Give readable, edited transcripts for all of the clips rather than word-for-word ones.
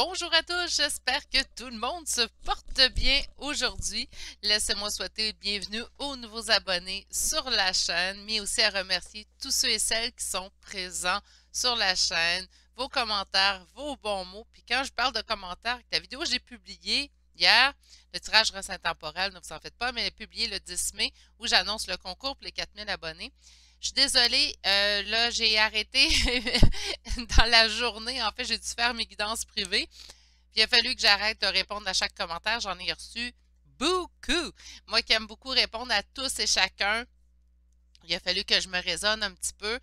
Bonjour à tous, j'espère que tout le monde se porte bien aujourd'hui. Laissez-moi souhaiter bienvenue aux nouveaux abonnés sur la chaîne, mais aussi à remercier tous ceux et celles qui sont présents sur la chaîne, vos commentaires, vos bons mots. Puis quand je parle de commentaires, la vidéo que j'ai publiée hier, le tirage reste intemporel, ne vous en faites pas, mais elle est publiée le 10 mai où j'annonce le concours pour les 4000 abonnés. Je suis désolée, là, j'ai arrêté dans la journée. En fait, j'ai dû faire mes guidances privées. Puis il a fallu que j'arrête de répondre à chaque commentaire. J'en ai reçu beaucoup. Moi qui aime beaucoup répondre à tous et chacun, il a fallu que je me raisonne un petit peu.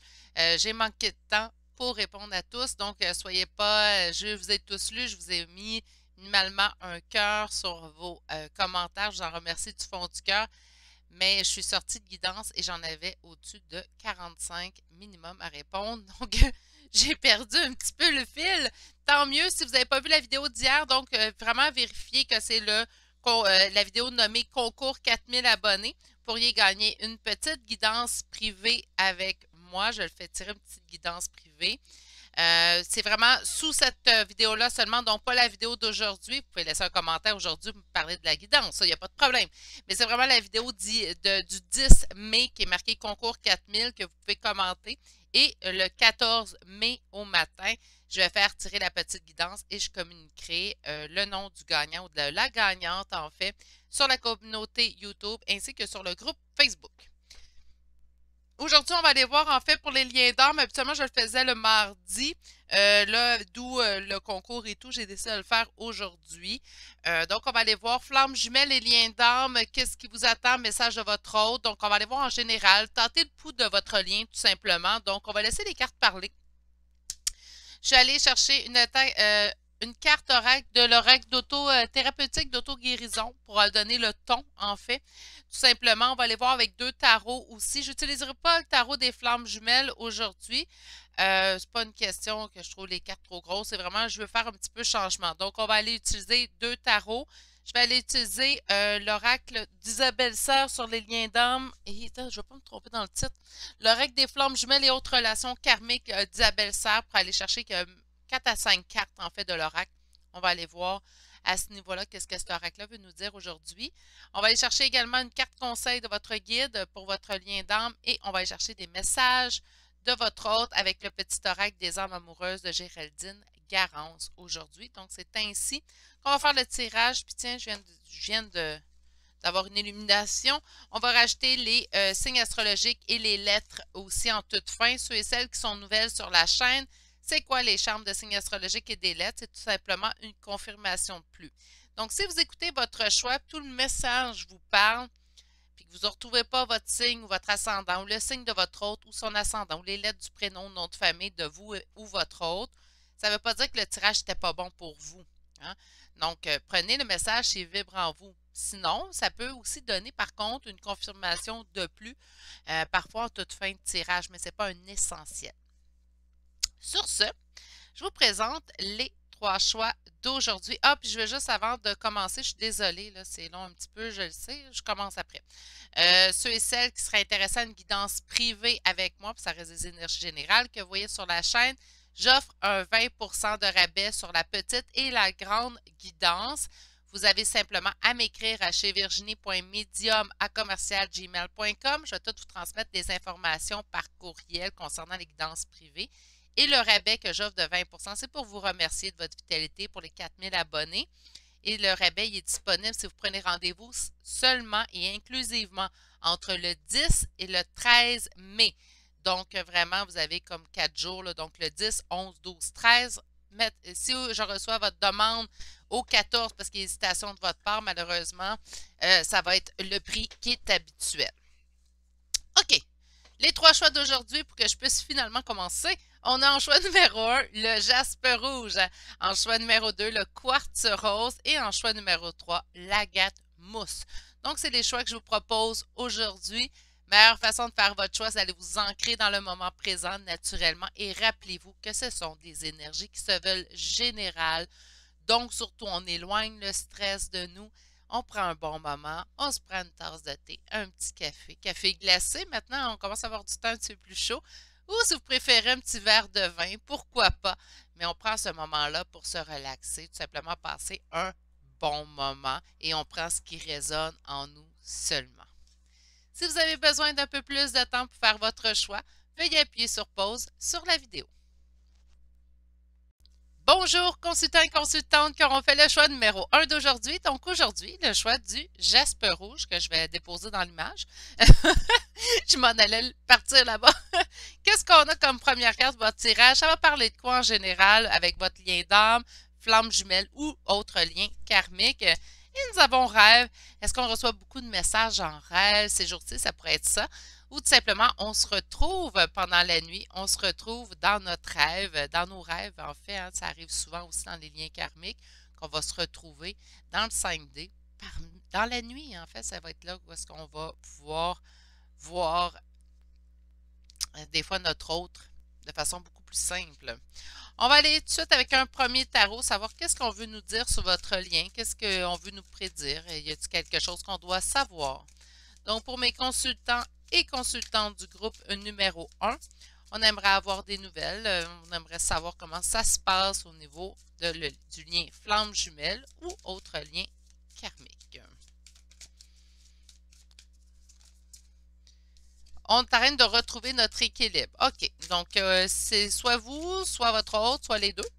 J'ai manqué de temps pour répondre à tous. Donc, soyez pas, je vous ai tous lus. Je vous ai mis minimalement un cœur sur vos commentaires. Je vous en remercie du fond du cœur. Mais je suis sortie de guidance et j'en avais au-dessus de 45 minimum à répondre. Donc, j'ai perdu un petit peu le fil. Tant mieux si vous n'avez pas vu la vidéo d'hier. Donc, vraiment vérifiez que c'est la vidéo nommée Concours 4000 abonnés. Vous pourriez gagner une petite guidance privée avec moi. Je le fais tirer une petite guidance privée. C'est vraiment sous cette vidéo-là seulement, donc pas la vidéo d'aujourd'hui. Vous pouvez laisser un commentaire aujourd'hui pour me parler de la guidance, ça, il n'y a pas de problème. Mais c'est vraiment la vidéo du 10 mai qui est marquée Concours 4000 que vous pouvez commenter. Et le 14 mai au matin, je vais faire tirer la petite guidance et je communiquerai le nom du gagnant ou de la gagnante, en fait, sur la communauté YouTube ainsi que sur le groupe Facebook. Aujourd'hui, on va aller voir en fait pour les liens d'armes. Habituellement, je le faisais le mardi. Là, d'où le concours et tout, j'ai décidé de le faire aujourd'hui. Donc, on va aller voir flammes jumelles et liens d'armes. Qu'est-ce qui vous attend? Message de votre hôte. Donc, on va aller voir en général. Tentez le pouls de votre lien, tout simplement. Donc, on va laisser les cartes parler. Je suis allée chercher une carte oracle de l'oracle d'auto-thérapeutique d'auto-guérison pour donner le ton, en fait. Tout simplement, on va aller voir avec deux tarots aussi. Je n'utiliserai pas le tarot des flammes jumelles aujourd'hui. C'est pas une question que je trouve les cartes trop grosses. C'est vraiment, je veux faire un petit peu changement. Donc, on va aller utiliser deux tarots. Je vais aller utiliser l'oracle d'Isabelle Serre sur les liens d'âme. Et attends, je ne vais pas me tromper dans le titre. L'oracle des flammes jumelles et autres relations karmiques d'Isabelle Serre pour aller chercher 4 à 5 cartes en fait de l'oracle. On va aller voir à ce niveau-là qu'est-ce que cet oracle-là veut nous dire aujourd'hui. On va aller chercher également une carte conseil de votre guide pour votre lien d'âme et on va aller chercher des messages de votre hôte avec le petit oracle des âmes amoureuses de Géraldine Garance aujourd'hui. Donc, c'est ainsi qu'on va faire le tirage. Puis tiens, je viens d'avoir une illumination. On va rajouter les signes astrologiques et les lettres aussi en toute fin. Ceux et celles qui sont nouvelles sur la chaîne, c'est quoi les charmes de signes astrologiques et des lettres? C'est tout simplement une confirmation de plus. Donc, si vous écoutez votre choix, tout le message vous parle, puis que vous ne retrouvez pas votre signe ou votre ascendant, ou le signe de votre hôte ou son ascendant, ou les lettres du prénom, nom de famille de vous ou votre hôte, ça ne veut pas dire que le tirage n'était pas bon pour vous. Hein? Donc, prenez le message qui vibre en vous. Sinon, ça peut aussi donner, par contre, une confirmation de plus, parfois en toute fin de tirage, mais ce n'est pas un essentiel. Sur ce, je vous présente les trois choix d'aujourd'hui. Ah, puis je veux juste, avant de commencer, je suis désolée, là, c'est long un petit peu, je le sais, je commence après. Ceux et celles qui seraient intéressés à une guidance privée avec moi, puis ça reste des énergies générales que vous voyez sur la chaîne, j'offre un 20% de rabais sur la petite et la grande guidance. Vous avez simplement à m'écrire à chez virginie.medium@commercialgmail.com. Je vais tout vous transmettre des informations par courriel concernant les guidances privées. Et le rabais que j'offre de 20%, c'est pour vous remercier de votre fidélité pour les 4000 abonnés. Et le rabais il est disponible si vous prenez rendez-vous seulement et inclusivement entre le 10 et le 13 mai. Donc, vraiment, vous avez comme 4 jours, là, donc le 10, 11, 12, 13. Si je reçois votre demande au 14 parce qu'il y a hésitation de votre part, malheureusement, ça va être le prix qui est habituel. OK. Les trois choix d'aujourd'hui pour que je puisse finalement commencer. On a en choix numéro 1 le jaspe rouge, en choix numéro 2 le quartz rose et en choix numéro 3 l'agate mousse. Donc, c'est les choix que je vous propose aujourd'hui. Meilleure façon de faire votre choix, c'est d'aller vous ancrer dans le moment présent naturellement et rappelez-vous que ce sont des énergies qui se veulent générales. Donc, surtout, on éloigne le stress de nous. On prend un bon moment, on se prend une tasse de thé, un petit café glacé. Maintenant, on commence à avoir du temps un petit peu plus chaud. ou si vous préférez un petit verre de vin, pourquoi pas. Mais on prend ce moment-là pour se relaxer, tout simplement passer un bon moment et on prend ce qui résonne en nous seulement. Si vous avez besoin d'un peu plus de temps pour faire votre choix, veuillez appuyer sur pause sur la vidéo. Bonjour consultants et consultantes qui auront fait le choix numéro 1 d'aujourd'hui. Donc aujourd'hui, le choix du jaspe rouge que je vais déposer dans l'image. Je m'en allais partir là-bas. Qu'est-ce qu'on a comme première carte de votre tirage? Ça va parler de quoi en général avec votre lien d'âme, flamme jumelle ou autre lien karmique? Et nous avons rêve. Est-ce qu'on reçoit beaucoup de messages en rêve ces jours-ci? Ça pourrait être ça. Ou tout simplement, on se retrouve pendant la nuit, on se retrouve dans notre rêve, dans nos rêves, en fait, hein, ça arrive souvent aussi dans les liens karmiques, qu'on va se retrouver dans le 5D, dans la nuit, en fait, ça va être là où est-ce qu'on va pouvoir voir des fois notre autre de façon beaucoup plus simple. On va aller tout de suite avec un premier tarot, savoir qu'est-ce qu'on veut nous dire sur votre lien, qu'est-ce qu'on veut nous prédire, y a-t-il quelque chose qu'on doit savoir? Donc, pour mes consultants et consultantes du groupe numéro 1, on aimerait avoir des nouvelles, on aimerait savoir comment ça se passe au niveau du lien flamme jumelle ou autre lien karmique. On est en train de retrouver notre équilibre. OK, donc c'est soit vous, soit votre autre, soit les deux.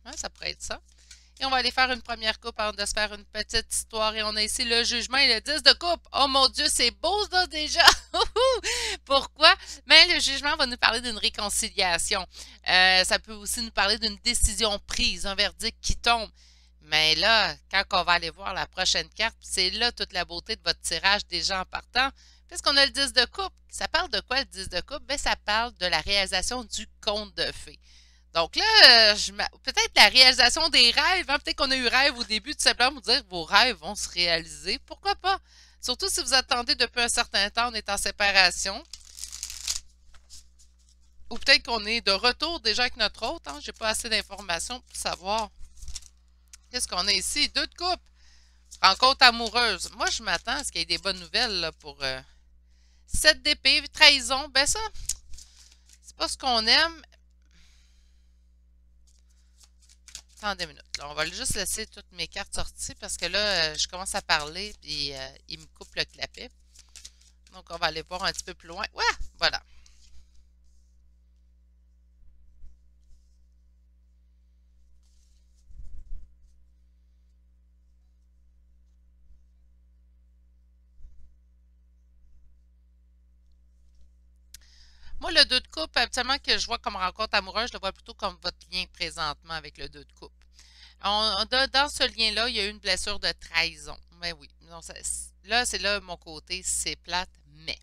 Hein, ça pourrait être ça. Et on va aller faire une première coupe avant de se faire une petite histoire. Et on a ici le jugement et le 10 de coupe. Oh mon Dieu, c'est beau ça déjà! Pourquoi? Mais le jugement va nous parler d'une réconciliation. Ça peut aussi nous parler d'une décision prise, un verdict qui tombe. Mais là, quand on va aller voir la prochaine carte, c'est là toute la beauté de votre tirage déjà en partant. Puisqu'on a le 10 de coupe. Ça parle de quoi le 10 de coupe? Bien, ça parle de la réalisation du conte de fées. Donc là, peut-être la réalisation des rêves, hein? Peut-être qu'on a eu rêve au début, tout simplement pour dire que vos rêves vont se réaliser. Pourquoi pas? Surtout si vous attendez depuis un certain temps, on est en séparation. Ou peut-être qu'on est de retour déjà avec notre autre. Hein? J'ai pas assez d'informations pour savoir. Qu'est-ce qu'on a ici? 2 de coupe. Rencontre amoureuse. Moi, je m'attends à ce qu'il y ait des bonnes nouvelles là, pour 7 d'épée, trahison. Ben ça, c'est pas ce qu'on aime. Attendez une minute. Là, on va juste laisser toutes mes cartes sorties parce que là, je commence à parler et il me coupe le clapet. Donc, on va aller voir un petit peu plus loin. Ouais, voilà. Moi, le 2 de coupe, habituellement, que je vois comme rencontre amoureuse, je le vois plutôt comme votre lien présentement avec le 2 de coupe. Dans ce lien-là, il y a eu une blessure de trahison. Mais oui, non, là, c'est là mon côté, c'est plate, mais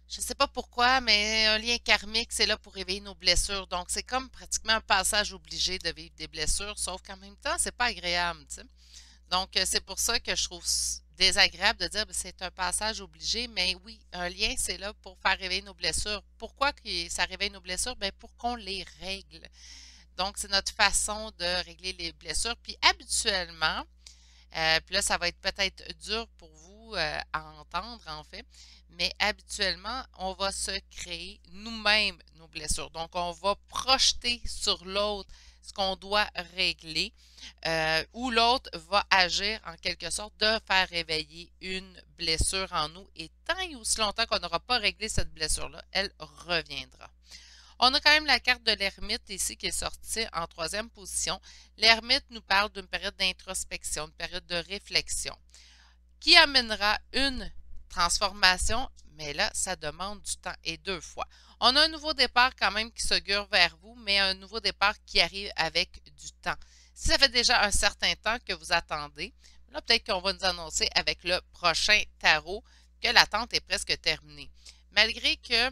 je ne sais pas pourquoi, mais un lien karmique, c'est là pour réveiller nos blessures. Donc, c'est comme pratiquement un passage obligé de vivre des blessures, sauf qu'en même temps, c'est pas agréable, tu sais. Donc, c'est pour ça que je trouve désagréable de dire que c'est un passage obligé, mais oui, un lien, c'est là pour faire réveiller nos blessures. Pourquoi que ça réveille nos blessures? Bien, pour qu'on les règle. Donc, c'est notre façon de régler les blessures. Puis, habituellement, puis là, ça va être peut-être dur pour vous à entendre, en fait, mais habituellement, on va se créer nous-mêmes nos blessures. Donc, on va projeter sur l'autre ce qu'on doit régler, ou l'autre va agir en quelque sorte de faire réveiller une blessure en nous. Et tant et aussi longtemps qu'on n'aura pas réglé cette blessure-là, elle reviendra. On a quand même la carte de l'ermite ici qui est sortie en 3e position. L'ermite nous parle d'une période d'introspection, une période de réflexion qui amènera une transformation, mais là, ça demande du temps et 2 fois. On a un nouveau départ quand même qui s'augure vers vous, mais un nouveau départ qui arrive avec du temps. Si ça fait déjà un certain temps que vous attendez, là, peut-être qu'on va nous annoncer avec le prochain tarot que l'attente est presque terminée. Malgré que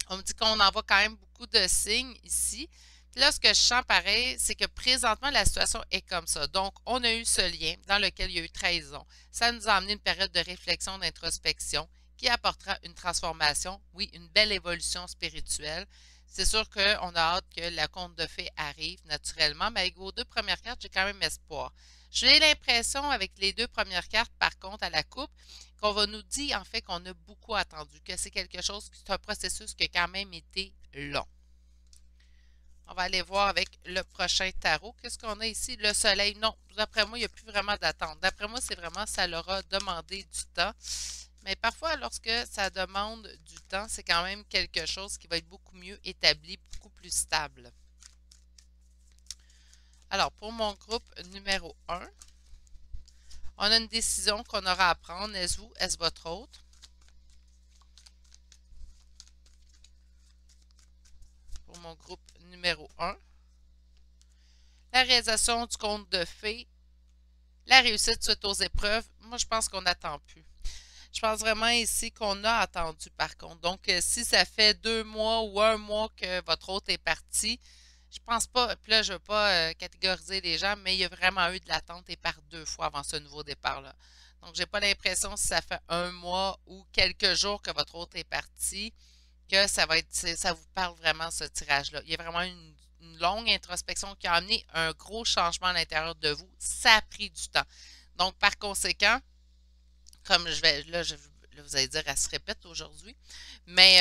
on me dit qu'on envoie quand même beaucoup de signes ici. Puis là, ce que je sens pareil, c'est que présentement, la situation est comme ça. Donc, on a eu ce lien dans lequel il y a eu trahison. Ça nous a amené une période de réflexion, d'introspection qui apportera une transformation, oui, une belle évolution spirituelle. C'est sûr qu'on a hâte que la conte de fées arrive naturellement, mais avec vos 2 premières cartes, j'ai quand même espoir. J'ai l'impression, avec les 2 premières cartes, par contre, à la coupe, qu'on va nous dire en fait qu'on a beaucoup attendu, que c'est quelque chose, c'est un processus qui a quand même été long. On va aller voir avec le prochain tarot. Qu'est-ce qu'on a ici? Le soleil. Non, d'après moi, il n'y a plus vraiment d'attente. D'après moi, c'est vraiment, ça leur a demandé du temps. Mais parfois, lorsque ça demande du temps, c'est quand même quelque chose qui va être beaucoup mieux établi, beaucoup plus stable. Alors, pour mon groupe numéro 1, on a une décision qu'on aura à prendre. Est-ce vous? Est-ce votre autre? Pour mon groupe numéro 1, la réalisation du conte de fées, la réussite suite aux épreuves. Moi, je pense qu'on n'attend plus. Je pense vraiment ici qu'on a attendu par contre. Donc, si ça fait 2 mois ou 1 mois que votre hôte est parti, je pense pas, puis là, je ne veux pas catégoriser les gens, mais il y a vraiment eu de l'attente et par 2 fois avant ce nouveau départ-là. Donc, j'ai pas l'impression si ça fait 1 mois ou quelques jours que votre hôte est parti, que ça va être, ça vous parle vraiment ce tirage-là. Il y a vraiment une longue introspection qui a amené un gros changement à l'intérieur de vous. Ça a pris du temps. Donc, par conséquent, comme je vais, là, vous allez dire, elle se répète aujourd'hui, mais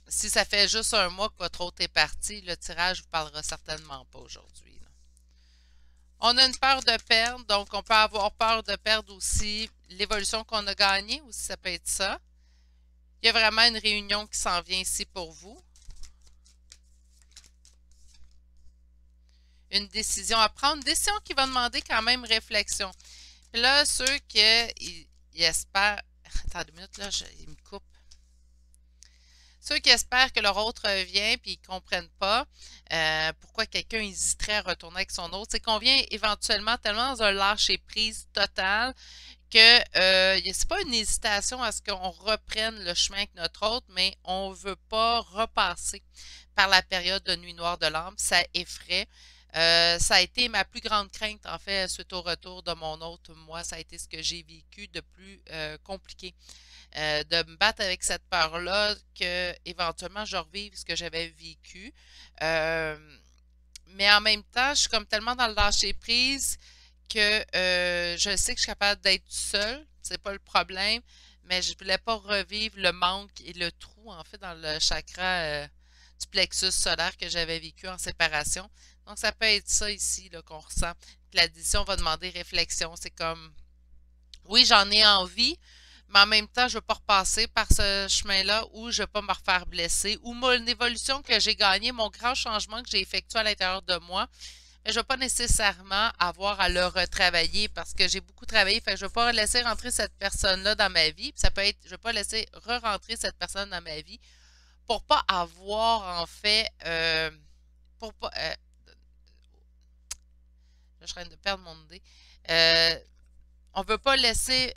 si ça fait juste 1 mois que votre hôte est parti, le tirage ne vous parlera certainement pas aujourd'hui. On a une peur de perdre, donc on peut avoir peur de perdre aussi l'évolution qu'on a gagnée, aussi ça peut être ça. Il y a vraiment une réunion qui s'en vient ici pour vous. Une décision à prendre, une décision qui va demander quand même réflexion. Puis là, ceux qui espèrent... Attendez une minute, là, il me coupe. Ceux qui espèrent que leur autre revient puis ils ne comprennent pas pourquoi quelqu'un hésiterait à retourner avec son autre, c'est qu'on vient éventuellement tellement dans un lâcher-prise total que c'est pas une hésitation à ce qu'on reprenne le chemin avec notre autre, mais on ne veut pas repasser par la période de nuit noire de l'âme. Ça effraie. Ça a été ma plus grande crainte, en fait, suite au retour de mon autre. Moi, ça a été ce que j'ai vécu de plus compliqué. De me battre avec cette peur-là, que éventuellement je revive ce que j'avais vécu. Mais en même temps, je suis comme tellement dans le lâcher-prise que je sais que je suis capable d'être seule. C'est pas le problème. Mais je voulais pas revivre le manque et le trou, en fait, dans le chakra du plexus solaire que j'avais vécu en séparation. Donc, ça peut être ça ici qu'on ressent. L'addition va demander réflexion. C'est comme, oui, j'en ai envie, mais en même temps, je ne veux pas repasser par ce chemin-là ou je ne veux pas me refaire blesser ou mon évolution que j'ai gagnée, mon grand changement que j'ai effectué à l'intérieur de moi, mais je ne veux pas nécessairement avoir à le retravailler parce que j'ai beaucoup travaillé. Fait que je ne veux pas laisser rentrer cette personne-là dans ma vie. Puis ça peut être, je ne veux pas laisser re-rentrer cette personne dans ma vie pour pas avoir en fait, pour pas, je suis en train de perdre mon idée. On ne veut pas laisser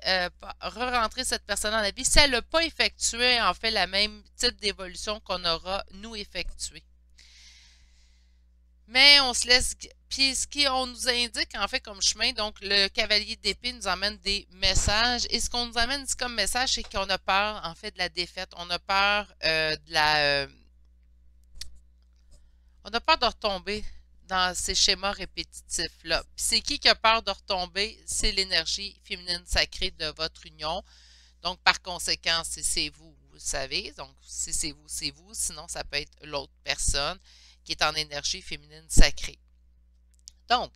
re-rentrer cette personne dans la vie si elle n'a pas effectué en fait la même type d'évolution qu'on aura nous effectué. Mais on se laisse. Puis ce qu'on nous indique en fait comme chemin, donc le cavalier d'épée nous emmène des messages. Et ce qu'on nous amène ici comme message, c'est qu'on a peur en fait de la défaite. On a peur de la. On a peur de retomber dans ces schémas répétitifs-là. C'est qui a peur de retomber? C'est l'énergie féminine sacrée de votre union. Donc, par conséquent, si c'est vous, vous le savez. Donc, si c'est vous, c'est vous. Sinon, ça peut être l'autre personne qui est en énergie féminine sacrée. Donc,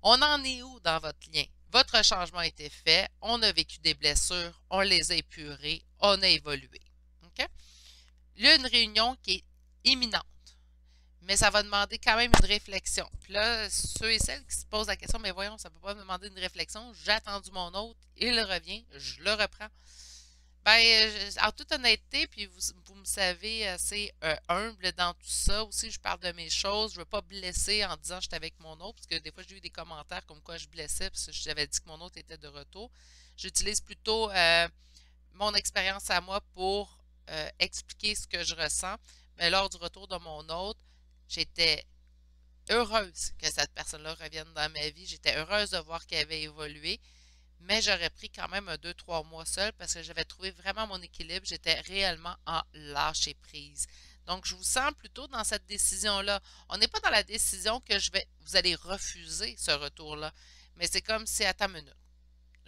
on en est où dans votre lien? Votre changement a été fait. On a vécu des blessures. On les a épurées. On a évolué. OK? Il y a une réunion qui est imminente. Mais ça va demander quand même une réflexion. Puis là, ceux et celles qui se posent la question, mais voyons, ça ne peut pas me demander une réflexion. J'ai attendu mon autre, il revient, je le reprends. Ben, en toute honnêteté, puis vous me savez assez humble dans tout ça. Aussi, je parle de mes choses. Je ne veux pas blesser en disant que j'étais avec mon autre, parce que des fois, j'ai eu des commentaires comme quoi je blessais, parce que j'avais dit que mon autre était de retour. J'utilise plutôt mon expérience à moi pour expliquer ce que je ressens. Mais lors du retour de mon autre, j'étais heureuse que cette personne-là revienne dans ma vie. J'étais heureuse de voir qu'elle avait évolué, mais j'aurais pris quand même un 2-3 mois seule parce que j'avais trouvé vraiment mon équilibre. J'étais réellement en lâcher prise. Donc, je vous sens plutôt dans cette décision-là. On n'est pas dans la décision que vous allez refuser ce retour-là, mais c'est comme si à ta minute.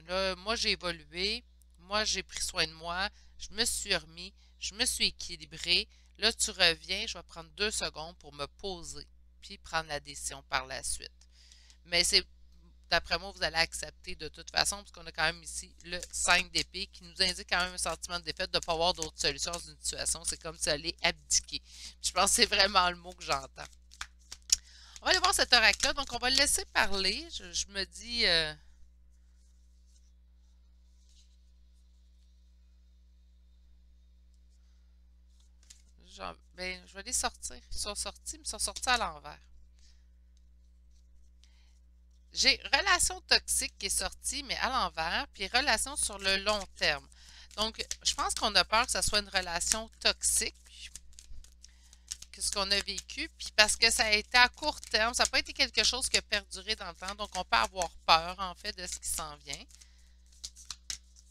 Là, moi, j'ai évolué. moi, j'ai pris soin de moi, je me suis remis, je me suis équilibré. Là, tu reviens, je vais prendre 2 secondes pour me poser, puis prendre la décision par la suite. Mais c'est, d'après moi, vous allez accepter de toute façon, parce qu'on a quand même ici le 5 d'épée qui nous indique quand même un sentiment de défaite de ne pas avoir d'autres solutions dans une situation. C'est comme si elle est abdiquée. Je pense que c'est vraiment le mot que j'entends. On va aller voir cet oracle-là. Donc, on va le laisser parler. Je me dis... ben, je vais les sortir. Ils sont sortis, mais ils sont sortis à l'envers. J'ai relation toxique qui est sortie, mais à l'envers, puis relation sur le long terme. Donc, je pense qu'on a peur que ce soit une relation toxique, que ce qu'on a vécu, puis parce que ça a été à court terme, ça n'a pas été quelque chose qui a perduré dans le temps, donc on peut avoir peur, en fait, de ce qui s'en vient.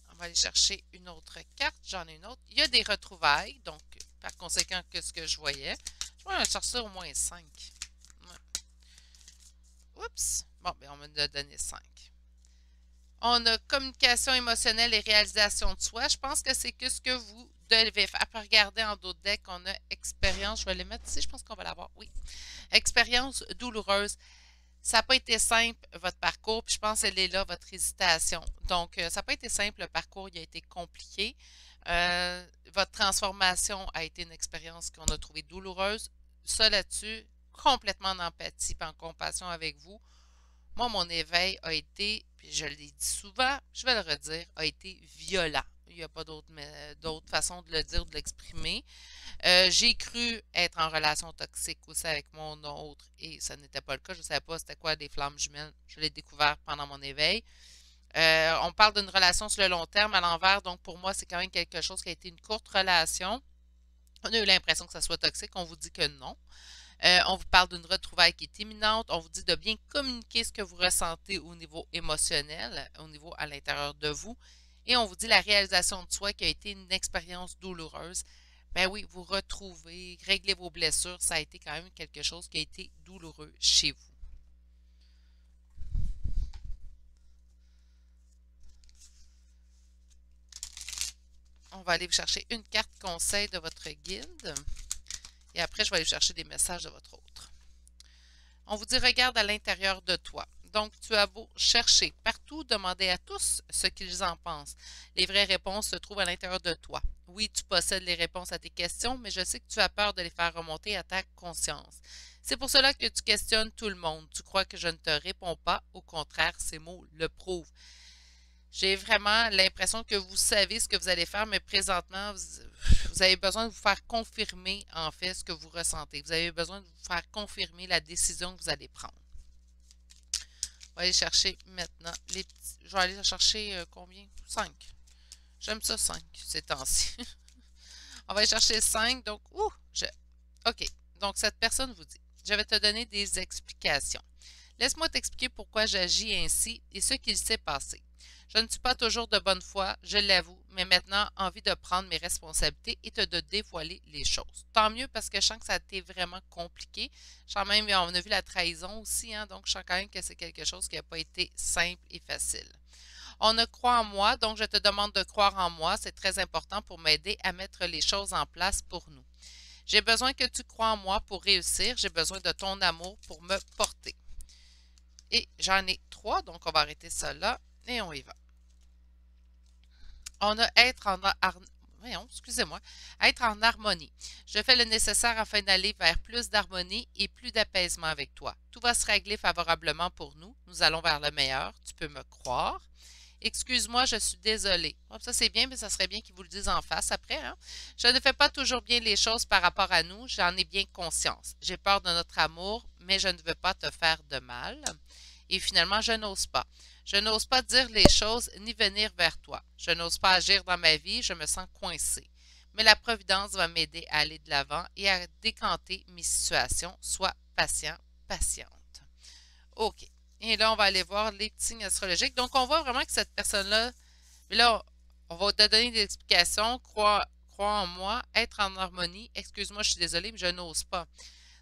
On va aller chercher une autre carte, j'en ai une autre. Il y a des retrouvailles, donc, par conséquent, que ce que je voyais. Je vais en sortir au moins 5. Oups! Bon, ben on m'a donné 5. On a communication émotionnelle et réalisation de soi. Je pense que c'est que ce que vous devez faire. Après, regarder en d'autres decks, on a expérience. Je vais les mettre ici, je pense qu'on va l'avoir. Oui. Expérience douloureuse. Ça n'a pas été simple, votre parcours, puis je pense qu'elle est là, votre hésitation. Donc, ça n'a pas été simple, le parcours, il a été compliqué. Votre transformation a été une expérience qu'on a trouvée douloureuse. Ça, là-dessus, complètement en empathie et en compassion avec vous. Moi, mon éveil a été, puis je l'ai dit souvent, je vais le redire, a été violent. Il n'y a pas d'autre façon de le dire, de l'exprimer. J'ai cru être en relation toxique aussi avec mon autre et ça n'était pas le cas. Je ne savais pas c'était quoi des flammes jumelles. Je l'ai découvert pendant mon éveil. On parle d'une relation sur le long terme à l'envers, donc pour moi, c'est quand même quelque chose qui a été une courte relation. On a eu l'impression que ça soit toxique, on vous dit que non. On vous parle d'une retrouvaille qui est imminente. On vous dit de bien communiquer ce que vous ressentez au niveau émotionnel, au niveau à l'intérieur de vous. Et on vous dit la réalisation de soi qui a été une expérience douloureuse. Ben oui, vous retrouvez, réglez vos blessures. Ça a été quand même quelque chose qui a été douloureux chez vous. On va aller vous chercher une carte conseil de votre guide. Et après, je vais aller chercher des messages de votre autre. On vous dit, regarde à l'intérieur de toi. Donc, tu as beau chercher partout, demander à tous ce qu'ils en pensent. Les vraies réponses se trouvent à l'intérieur de toi. Oui, tu possèdes les réponses à tes questions, mais je sais que tu as peur de les faire remonter à ta conscience. C'est pour cela que tu questionnes tout le monde. Tu crois que je ne te réponds pas. Au contraire, ces mots le prouvent. J'ai vraiment l'impression que vous savez ce que vous allez faire, mais présentement, vous avez besoin de vous faire confirmer, en fait, ce que vous ressentez. Vous avez besoin de vous faire confirmer la décision que vous allez prendre. On va aller chercher maintenant les petits. Je vais aller chercher combien? 5. J'aime ça 5 ces temps-ci. On va aller chercher 5. Donc, OK. Donc, cette personne vous dit, je vais te donner des explications. Laisse-moi t'expliquer pourquoi j'agis ainsi et ce qu'il s'est passé. Je ne suis pas toujours de bonne foi, je l'avoue, mais maintenant, envie de prendre mes responsabilités et de dévoiler les choses. Tant mieux parce que je sens que ça a été vraiment compliqué. Je sens même, on a vu la trahison aussi, hein, donc je sens quand même que c'est quelque chose qui n'a pas été simple et facile. On a croit en moi, donc je te demande de croire en moi. C'est très important pour m'aider à mettre les choses en place pour nous. J'ai besoin que tu crois en moi pour réussir. J'ai besoin de ton amour pour me porter. Et j'en ai 3, donc on va arrêter ça là et on y va. On a être en excusez-moi, être en harmonie. Je fais le nécessaire afin d'aller vers plus d'harmonie et plus d'apaisement avec toi. Tout va se régler favorablement pour nous. Nous allons vers le meilleur. Tu peux me croire. Excuse-moi, je suis désolée. Oh, ça, c'est bien, mais ça serait bien qu'ils vous le disent en face après. Hein? Je ne fais pas toujours bien les choses par rapport à nous. J'en ai bien conscience. J'ai peur de notre amour, mais je ne veux pas te faire de mal. Et finalement, je n'ose pas. Je n'ose pas dire les choses ni venir vers toi. Je n'ose pas agir dans ma vie. Je me sens coincée. Mais la Providence va m'aider à aller de l'avant et à décanter mes situations. Sois patient, patiente. OK. Et là, on va aller voir les petits signes astrologiques. Donc, on voit vraiment que cette personne-là, là, on va te donner des explications. Crois en moi, être en harmonie. Excuse-moi, je suis désolée, mais je n'ose pas.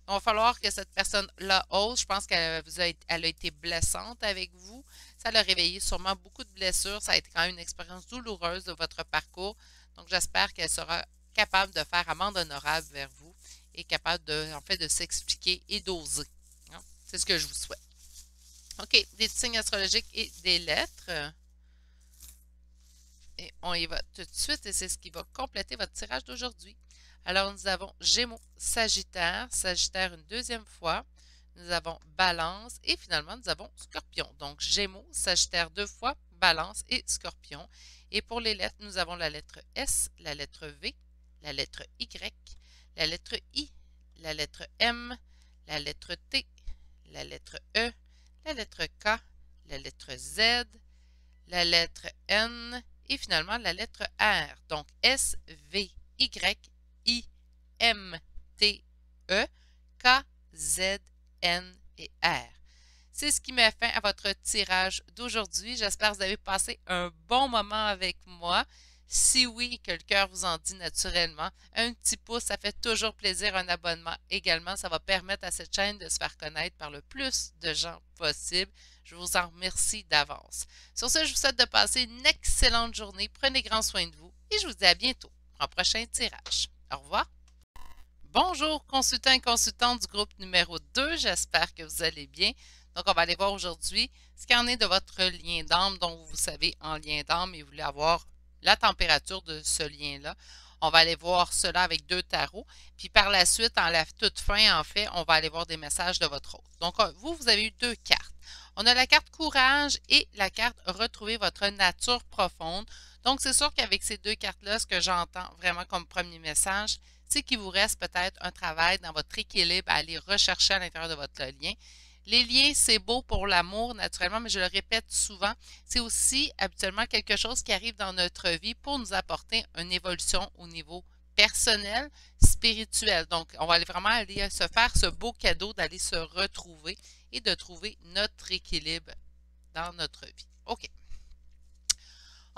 Il va falloir que cette personne-là ose. Je pense qu'elle a été blessante avec vous. Ça l'a réveillé sûrement beaucoup de blessures. Ça a été quand même une expérience douloureuse de votre parcours. Donc, j'espère qu'elle sera capable de faire amende honorable vers vous et capable de, en fait, de s'expliquer et d'oser. Hein? C'est ce que je vous souhaite. OK, des signes astrologiques et des lettres. Et on y va tout de suite et c'est ce qui va compléter votre tirage d'aujourd'hui. Alors, nous avons Gémeaux, Sagittaire, Sagittaire une deuxième fois. Nous avons Balance et finalement, nous avons Scorpion. Donc, Gémeaux, Sagittaire deux fois, Balance et Scorpion. Et pour les lettres, nous avons la lettre S, la lettre V, la lettre Y, la lettre I, la lettre M, la lettre T, la lettre E, la lettre K, la lettre Z, la lettre N et finalement la lettre R. Donc S, V, Y, I, M, T, E, K, Z, N et R. C'est ce qui met fin à votre tirage d'aujourd'hui. J'espère que vous avez passé un bon moment avec moi. Si oui, que le cœur vous en dit naturellement, un petit pouce, ça fait toujours plaisir. Un abonnement également, ça va permettre à cette chaîne de se faire connaître par le plus de gens possible. Je vous en remercie d'avance. Sur ce, je vous souhaite de passer une excellente journée. Prenez grand soin de vous et je vous dis à bientôt pour un prochain tirage. Au revoir. Bonjour, consultants et consultantes du groupe numéro 2. J'espère que vous allez bien. Donc, on va aller voir aujourd'hui ce qu'il en est de votre lien d'âme. Donc, vous savez, en lien d'âme, et vous voulez avoir la température de ce lien-là. On va aller voir cela avec 2 tarots. Puis par la suite, en la toute fin, en fait, on va aller voir des messages de votre hôte. Donc, vous avez eu 2 cartes. On a la carte courage et la carte retrouver votre nature profonde. Donc, c'est sûr qu'avec ces 2 cartes-là, ce que j'entends vraiment comme premier message, c'est qu'il vous reste peut-être un travail dans votre équilibre à aller rechercher à l'intérieur de votre lien. Les liens, c'est beau pour l'amour, naturellement, mais je le répète souvent, c'est aussi habituellement quelque chose qui arrive dans notre vie pour nous apporter une évolution au niveau personnel, spirituel. Donc, on va vraiment aller se faire ce beau cadeau d'aller se retrouver et de trouver notre équilibre dans notre vie. OK.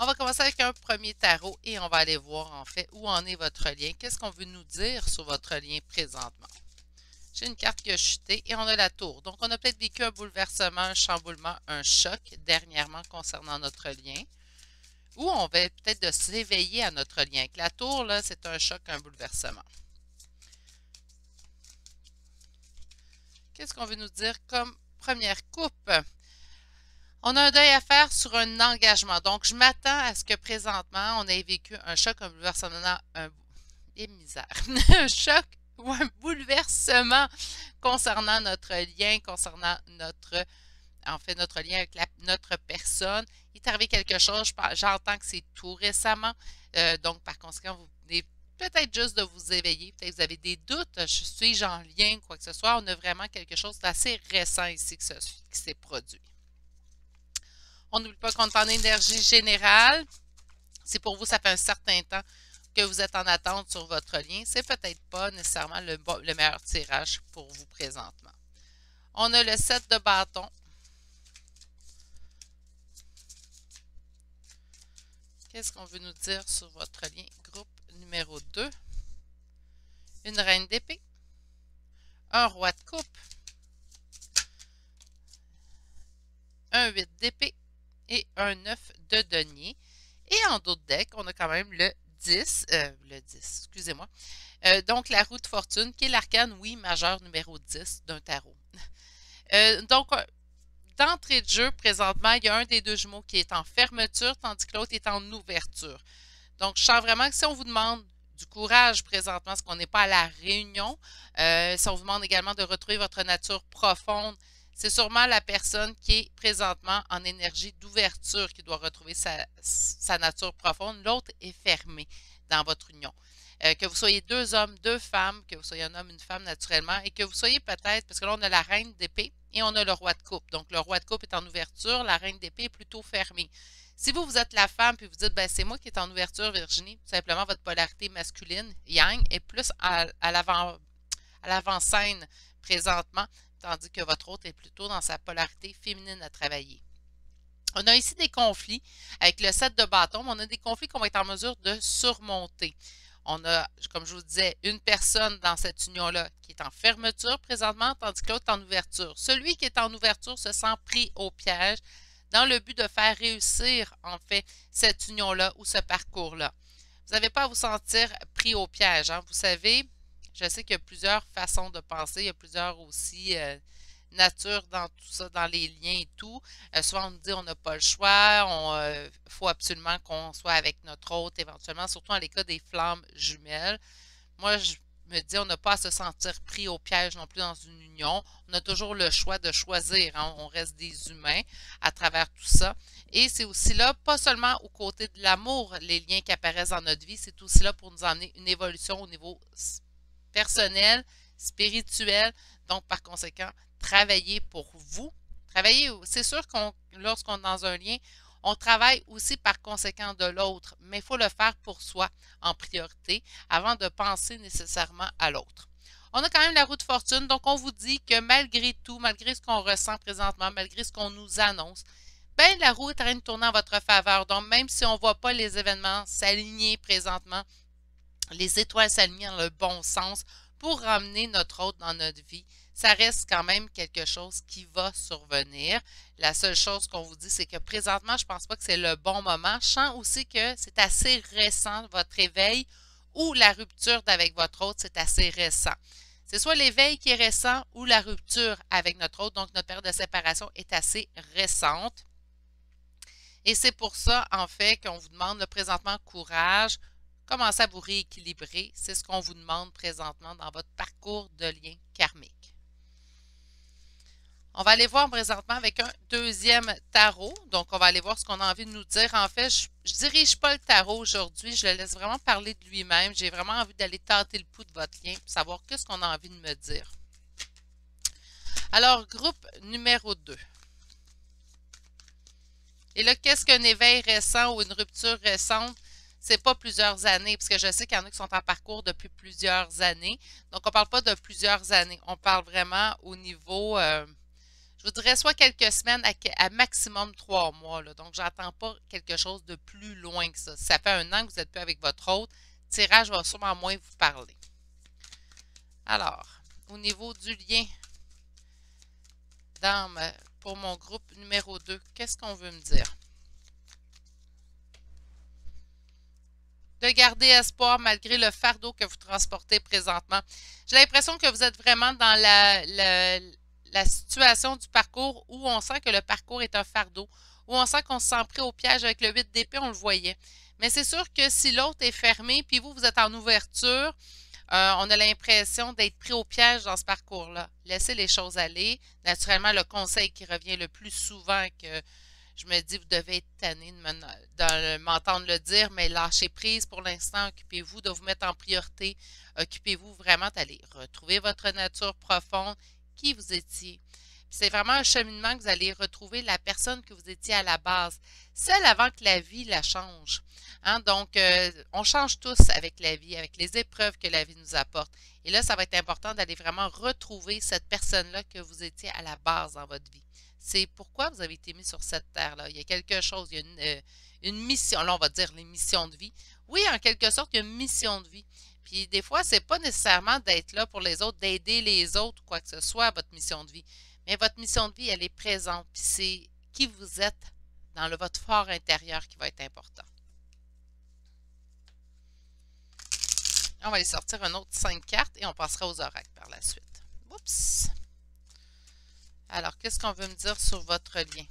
On va commencer avec un premier tarot et on va aller voir en fait où en est votre lien. Qu'est-ce qu'on veut nous dire sur votre lien présentement? J'ai une carte qui a chuté et on a la tour. Donc, on a peut-être vécu un bouleversement, un chamboulement, un choc dernièrement concernant notre lien. Ou on va peut-être de s'éveiller à notre lien. Avec la tour, là, c'est un choc, un bouleversement. Qu'est-ce qu'on veut nous dire comme première coupe? On a un deuil à faire sur un engagement. Donc, je m'attends à ce que présentement, on ait vécu un choc, un bouleversement, un choc ou un bouleversement concernant notre lien, concernant notre lien avec notre personne. Il est arrivé quelque chose, j'entends que c'est tout récemment. Donc, par conséquent, vous venez peut-être juste de vous éveiller. Peut-être que vous avez des doutes, suis-je en lien, quoi que ce soit. On a vraiment quelque chose d'assez récent ici qui s'est produit. On n'oublie pas qu'on est en énergie générale. Si pour vous, ça fait un certain temps que vous êtes en attente sur votre lien, c'est peut-être pas nécessairement le meilleur tirage pour vous présentement. On a le 7 de bâton. Qu'est-ce qu'on veut nous dire sur votre lien? Groupe numéro 2. Une reine d'épée. Un roi de coupe. Un 8 d'épée. Et un 9 de denier. Et en d'autres decks, on a quand même le 10, excusez-moi. Donc, la roue de fortune, qui est l'arcane, oui, majeur numéro 10 d'un tarot. Donc, d'entrée de jeu, présentement, il y a un des 2 jumeaux qui est en fermeture, tandis que l'autre est en ouverture. Donc, je sens vraiment que si on vous demande du courage présentement, parce qu'on n'est pas à la réunion, si on vous demande également de retrouver votre nature profonde, c'est sûrement la personne qui est présentement en énergie d'ouverture qui doit retrouver sa nature profonde. L'autre est fermé dans votre union. Que vous soyez 2 hommes, 2 femmes, que vous soyez un homme, une femme naturellement, et que vous soyez peut-être, parce que là on a la reine d'épée et on a le roi de coupe. Donc le roi de coupe est en ouverture, la reine d'épée est plutôt fermée. Si vous êtes la femme puis vous dites, ben, c'est moi qui est en ouverture, Virginie, tout simplement votre polarité masculine, yang, est plus à l'avant-scène présentement, tandis que votre autre est plutôt dans sa polarité féminine à travailler. On a ici des conflits avec le 7 de bâton, mais on a des conflits qu'on va être en mesure de surmonter. On a, comme je vous disais, une personne dans cette union-là qui est en fermeture présentement, tandis que l'autre est en ouverture. Celui qui est en ouverture se sent pris au piège dans le but de faire réussir, en fait, cette union-là ou ce parcours-là. Vous n'avez pas à vous sentir pris au piège, hein. Vous savez, je sais qu'il y a plusieurs façons de penser, il y a plusieurs aussi natures dans tout ça, dans les liens et tout. Souvent, on nous dit on n'a pas le choix, il faut absolument qu'on soit avec notre hôte éventuellement, surtout dans les cas des flammes jumelles. Moi, je me dis, on n'a pas à se sentir pris au piège non plus dans une union. On a toujours le choix de choisir, hein. On reste des humains à travers tout ça. Et c'est aussi là, pas seulement au côté de l'amour, les liens qui apparaissent dans notre vie, c'est aussi là pour nous emmener une évolution au niveau personnel, spirituel. Donc, par conséquent, travailler pour vous. Travailler, c'est sûr qu'on, lorsqu'on est dans un lien, on travaille aussi par conséquent de l'autre, mais il faut le faire pour soi en priorité avant de penser nécessairement à l'autre. On a quand même la roue de fortune, donc on vous dit que malgré tout, malgré ce qu'on ressent présentement, malgré ce qu'on nous annonce, ben la roue est en train de tourner en votre faveur. Donc même si on ne voit pas les événements s'aligner présentement, les étoiles s'alignent dans le bon sens pour ramener notre hôte dans notre vie, ça reste quand même quelque chose qui va survenir. La seule chose qu'on vous dit, c'est que présentement, je ne pense pas que c'est le bon moment. Je sens aussi que c'est assez récent, votre éveil, ou la rupture avec votre hôte, c'est assez récent. C'est soit l'éveil qui est récent ou la rupture avec notre hôte, donc notre période de séparation est assez récente. Et c'est pour ça, en fait, qu'on vous demande le présentement courage, commencez à vous rééquilibrer. C'est ce qu'on vous demande présentement dans votre parcours de lien karmique. On va aller voir présentement avec un deuxième tarot. Donc, on va aller voir ce qu'on a envie de nous dire. En fait, je ne dirige pas le tarot aujourd'hui. Je le laisse vraiment parler de lui-même. J'ai vraiment envie d'aller tâter le pouls de votre lien pour savoir qu'est-ce qu'on a envie de me dire. Alors, groupe numéro 2. Et là, qu'est-ce qu'un éveil récent ou une rupture récente? C'est pas plusieurs années, parce que je sais qu'il y en a qui sont en parcours depuis plusieurs années. Donc, on ne parle pas de plusieurs années. On parle vraiment au niveau... je vous dirais soit quelques semaines à maximum 3 mois. Là. Donc, j'attends pas quelque chose de plus loin que ça. Si ça fait un an que vous n'êtes plus avec votre hôte, le tirage va sûrement moins vous parler. Alors, au niveau du lien pour mon groupe numéro 2, qu'est-ce qu'on veut me dire? De garder espoir malgré le fardeau que vous transportez présentement. J'ai l'impression que vous êtes vraiment dans la situation du parcours où on sent que le parcours est un fardeau, où on sent qu'on se sent pris au piège avec le 8 d'épée, on le voyait. Mais c'est sûr que si l'autre est fermé, puis vous êtes en ouverture, on a l'impression d'être pris au piège dans ce parcours-là. Laissez les choses aller. Naturellement, le conseil qui revient le plus souvent que je me dis, vous devez être tanné de m'entendre le dire, mais lâchez prise pour l'instant. Occupez-vous de vous mettre en priorité. Occupez-vous vraiment d'aller retrouver votre nature profonde, qui vous étiez. C'est vraiment un cheminement que vous allez retrouver la personne que vous étiez à la base, celle avant que la vie la change. Hein? Donc, on change tous avec la vie, avec les épreuves que la vie nous apporte. Et là, ça va être important d'aller vraiment retrouver cette personne-là que vous étiez à la base dans votre vie. C'est pourquoi vous avez été mis sur cette terre-là. Il y a quelque chose, il y a une mission. Là, on va dire les missions de vie. Oui, en quelque sorte, il y a une mission de vie. Puis des fois, c'est pas nécessairement d'être là pour les autres, d'aider les autres ou quoi que ce soit, votre mission de vie. Mais votre mission de vie, elle est présente. Puis c'est qui vous êtes dans votre fort intérieur qui va être important. On va aller sortir un autre 5 cartes et on passera aux oracles par la suite. Oups! Alors, qu'est-ce qu'on veut me dire sur votre lien?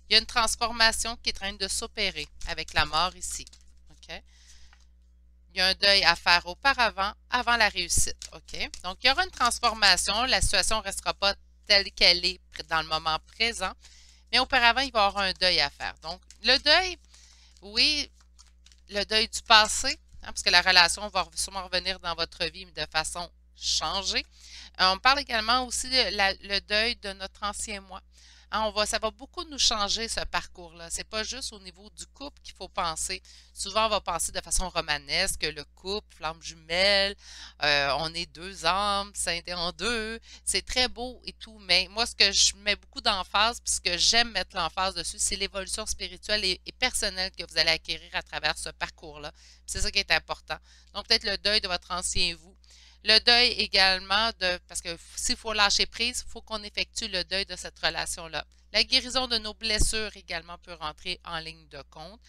Il y a une transformation qui est en train de s'opérer avec la mort ici. OK? Il y a un deuil à faire auparavant, avant la réussite. OK? Donc, il y aura une transformation. La situation ne restera pas telle qu'elle est dans le moment présent. Mais auparavant, il va y avoir un deuil à faire. Donc, le deuil, oui, le deuil du passé, hein, parce que la relation va sûrement revenir dans votre vie, mais de façon changée. On parle également aussi de le deuil de notre ancien moi. Hein, ça va beaucoup nous changer ce parcours-là. C'est pas juste au niveau du couple qu'il faut penser. Souvent, on va penser de façon romanesque, le couple, flamme jumelle, on est deux âmes, scindées en deux. C'est très beau et tout, mais moi, ce que je mets beaucoup d'emphase, puis ce que j'aime mettre l'emphase dessus, c'est l'évolution spirituelle et personnelle que vous allez acquérir à travers ce parcours-là. C'est ça qui est important. Donc, peut-être le deuil de votre ancien vous. Le deuil également parce que s'il faut lâcher prise, il faut qu'on effectue le deuil de cette relation-là. La guérison de nos blessures également peut rentrer en ligne de compte.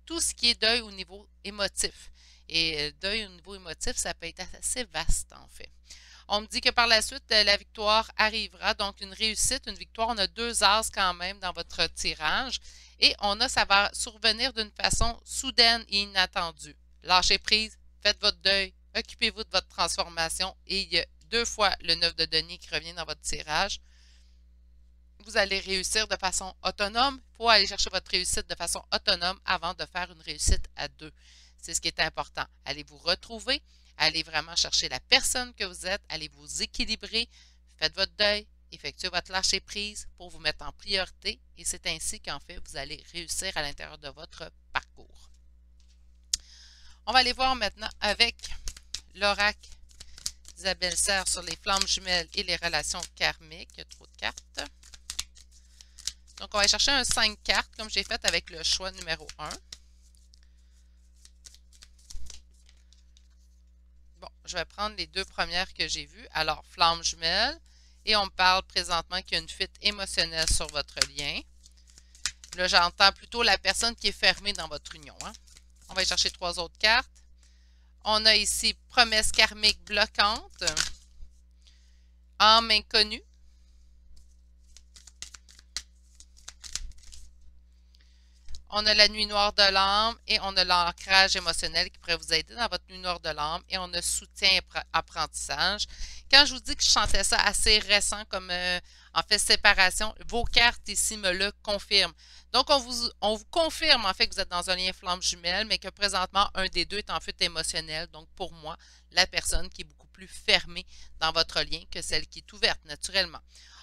Tout ce qui est deuil au niveau émotif. Et deuil au niveau émotif, ça peut être assez vaste en fait. On me dit que par la suite, la victoire arrivera. Donc, une réussite, une victoire. On a 2 as quand même dans votre tirage. Et ça va survenir d'une façon soudaine et inattendue. Lâchez prise, faites votre deuil, occupez-vous de votre transformation. Et il y a 2 fois le 9 de denier qui revient dans votre tirage. Vous allez réussir de façon autonome. Il faut aller chercher votre réussite de façon autonome avant de faire une réussite à 2. C'est ce qui est important. Allez vous retrouver. Allez vraiment chercher la personne que vous êtes, allez vous équilibrer, faites votre deuil, effectuez votre lâcher-prise pour vous mettre en priorité et c'est ainsi qu'en fait, vous allez réussir à l'intérieur de votre parcours. On va aller voir maintenant avec l'oracle d'Isabelle Serre sur les flammes jumelles et les relations karmiques. Il y a trop de cartes. Donc, on va chercher un 5 cartes comme j'ai fait avec le choix numéro 1. Bon, je vais prendre les 2 premières que j'ai vues. Alors, flamme jumelle. Et on me parle présentement qu'il y a une fuite émotionnelle sur votre lien. Là, j'entends plutôt la personne qui est fermée dans votre union. Hein. On va aller chercher 3 autres cartes. On a ici promesse karmique bloquante. Âme inconnue. On a la nuit noire de l'âme et on a l'ancrage émotionnel qui pourrait vous aider dans votre nuit noire de l'âme et on a soutien apprentissage. Quand je vous dis que je sentais ça assez récent comme en fait séparation, vos cartes ici me le confirment. Donc on vous confirme en fait que vous êtes dans un lien flamme jumelle mais que présentement un des deux est en fuite émotionnelle. Donc pour moi, la personne qui est beaucoup plus fermée dans votre lien que celle qui est ouverte naturellement.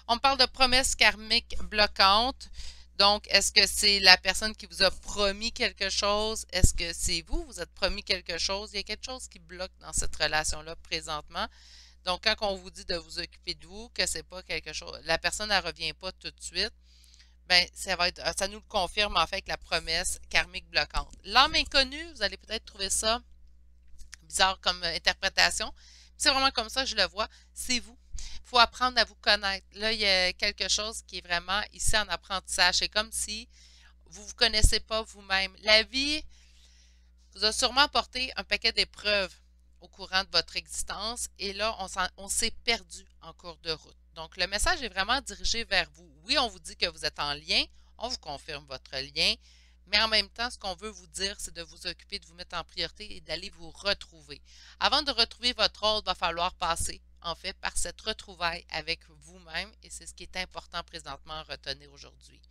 On parle de promesses karmiques bloquantes. Donc, est-ce que c'est la personne qui vous a promis quelque chose? Est-ce que c'est vous? Vous êtes promis quelque chose? Il y a quelque chose qui bloque dans cette relation-là présentement. Donc, quand on vous dit de vous occuper de vous, que c'est pas quelque chose, la personne ne revient pas tout de suite, ben ça nous le confirme en fait avec la promesse karmique bloquante. L'âme inconnue, vous allez peut-être trouver ça bizarre comme interprétation. C'est vraiment comme ça que je le vois. C'est vous. Il faut apprendre à vous connaître. Là, il y a quelque chose qui est vraiment ici en apprentissage. C'est comme si vous ne vous connaissez pas vous-même. La vie vous a sûrement apporté un paquet d'épreuves au courant de votre existence et là, on s'est perdu en cours de route. Donc, le message est vraiment dirigé vers vous. Oui, on vous dit que vous êtes en lien, on vous confirme votre lien, mais en même temps, ce qu'on veut vous dire, c'est de vous occuper, de vous mettre en priorité et d'aller vous retrouver. Avant de retrouver votre rôle, il va falloir passer, en fait, par cette retrouvaille avec vous-même et c'est ce qui est important présentement à retenir aujourd'hui.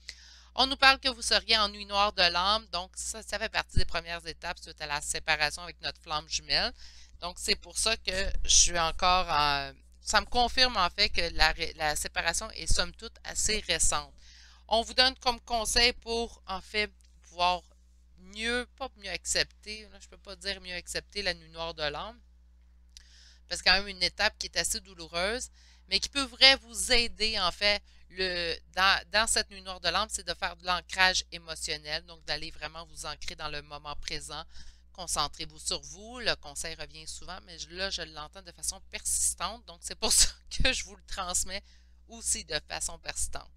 On nous parle que vous seriez en nuit noire de l'âme, donc ça fait partie des premières étapes suite à la séparation avec notre flamme jumelle. Donc, c'est pour ça que je suis encore en... Ça me confirme en fait que la séparation est somme toute assez récente. On vous donne comme conseil pour en fait pouvoir pas mieux accepter, là, je ne peux pas dire mieux accepter la nuit noire de l'âme, parce que c'est quand même une étape qui est assez douloureuse, mais qui pourrait vous aider en fait dans cette nuit noire de l'âme, c'est de faire de l'ancrage émotionnel, donc d'aller vraiment vous ancrer dans le moment présent. Concentrez-vous sur vous. Le conseil revient souvent, mais là, je l'entends de façon persistante. Donc, c'est pour ça que je vous le transmets aussi de façon persistante.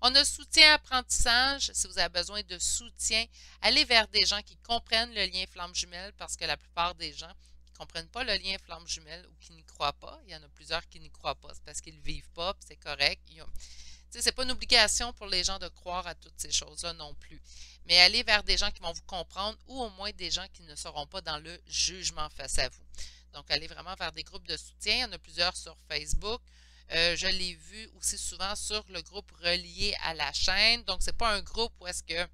On a soutien apprentissage. Si vous avez besoin de soutien, allez vers des gens qui comprennent le lien flamme jumelle parce que la plupart des gens qui ne comprennent pas le lien flamme jumelle ou qui n'y croient pas, il y en a plusieurs qui n'y croient pas, c'est parce qu'ils ne le vivent pas, c'est correct. C'est pas une obligation pour les gens de croire à toutes ces choses-là non plus. Mais allez vers des gens qui vont vous comprendre ou au moins des gens qui ne seront pas dans le jugement face à vous. Donc, allez vraiment vers des groupes de soutien. Il y en a plusieurs sur Facebook. Je l'ai vu aussi souvent sur le groupe relié à la chaîne. Donc, c'est pas un groupe où est-ce que